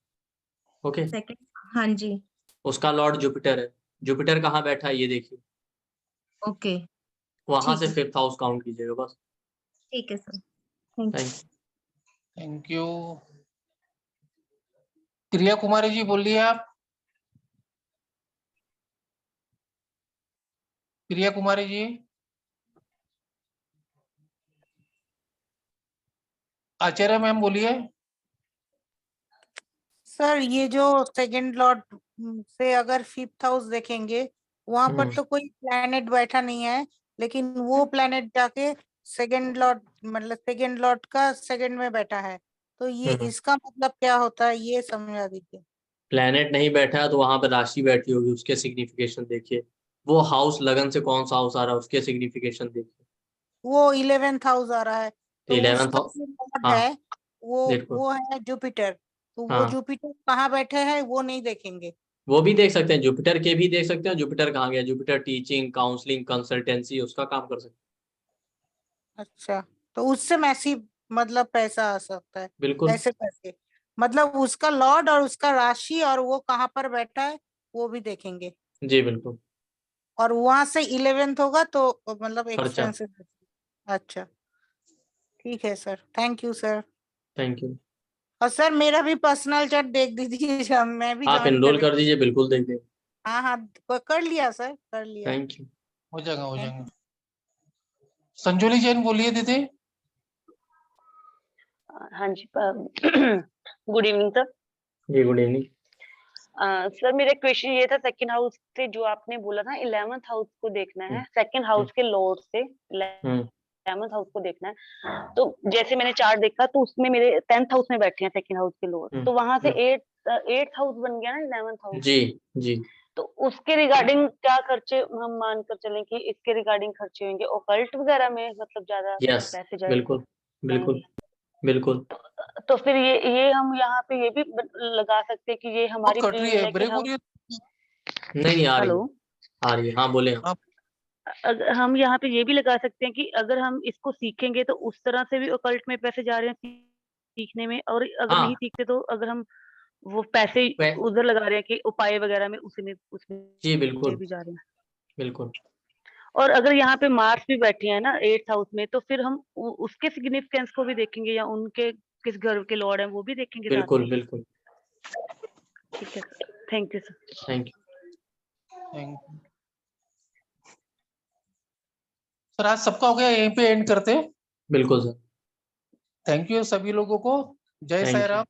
ओके। हाँ जी। उसका लॉर्ड जुपिटर है। जुपिटर कहाँ बैठा है ये देखिए। ओके। वहां से 5th हाउस काउंट कीजिएगा बस। ठीक है sir, thank you. Thank you. Priya Kumari ji बोलिए आप। प्रिया कुमारी जी। आचार्य मैम बोलिए। सर ये जो सेकंड लॉट से अगर 5th हाउस देखेंगे, वहां पर तो कोई प्लैनेट बैठा नहीं है, लेकिन वो प्लैनेट जाके सेकंड लॉट मतलब सेकंड लॉट का सेकंड में बैठा है, तो ये इसका मतलब क्या होता है ये समझा दीजिए। प्लैनेट नहीं बैठा है तो वहां पर राशि बैठी होगी, उसके सिग्निफिकेशन देखिए। वो हाउस लगन से कौन सा हाउस आ रहा है उसके सिग्निफिकेशन देखिए। वो 11th हाउस आ रहा है, तो 11th उसका हाउस जो लॉर्ड है वो है जुपिटर, तो वो हाँ जुपिटर कहाँ बैठे हैं वो नहीं देखेंगे। वो भी देख सकते हैं, जुपिटर के भी देख सकते हैं। जुपिटर कहाँ गया? जुपिटर टीचिंग, काउंसलिंग, कंसल्टेंसी उसका काम कर सकते हैं। अच्छा, तो उससे मैसिव मतलब पैसा आ सकता है। बिल्कुल। ऐसे करके मतलब उसका लॉर्ड और उसका राशि और वो कहाँ पर बैठा है वो भी देखेंगे। जी बिल्कुल। और वहां से 11th होगा तो मतलब खर्चा। एक्सपेंसेस। अच्छा ठीक है sir, thank you sir. Thank you. और सर मेरा भी पर्सनल चार्ट देख दीजिए, मैं भी आप ज्वाइन एनरोल कर दीजिए, बिल्कुल देख देंगे। हाँ हाँ कर लिया सर, कर लिया। Thank you. हो जाएगा। संजुली जैन बोलिए दीदी। हाँ जी गुड इवनिंग सर। जी गुड इवनिंग। सर मेरा क्वेश्चन ये था, सेकंड हाउस से जो आपने बोला था 11th हाउस को देखना है, सेकंड हाउस के लॉर्ड से 11th हाउस को देखना है। तो जैसे मैंने चार्ट देखा तो उसमें मेरे 10th हाउस में बैठे हैं सेकंड हाउस के लॉर्ड, तो वहां से 8th हाउस बन गया ना 11th हाउस। जी। तो उसके रिगार्डिंग क्या खर्चे हम मानकर चलें कि इसके रिगार्डिंग खर्चे होंगे ओकल्ट वगैरह में, मतलब ज्यादा पैसे जाएंगे? बिल्कुल। तो फिर ये हम यहाँ पे ये भी लगा सकते हैं कि ये हमारी कट रही है, ब्रेक हो रही है। नहीं आ रही। हेलो, आ रही है, हाँ बोले आप। हम यहाँ पे ये भी लगा सकते हैं कि अगर हम इसको सीखेंगे तो उस तरह से भी ओकल्ट में पैसे जा रहे हैं सीखने में, और अगर नहीं सीखते तो अगर हम वो पैसे उधर लगा रहे हैं कि उपाय वगैरह में उसमें जी बिल्कुल भी जा रहे हैं। बिल्कुल। और अगर यहाँ पे मार्स भी बैठे हैं ना 8th हाउस में, तो फिर हम उसके सिग्निफिकेंस को भी देखेंगे, या उनके किस घर के लॉर्ड हैं वो भी देखेंगे साथ में। बिल्कुल। ठीक है sir, thank you sir. Thank you sir. आज सबका हो गया, यहीं पे एंड करते हैं। बिल्कुल सर। थैंक यू सभी लोगों को। जय साई राम,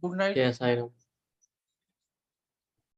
गुड नाइट। जय साई राम।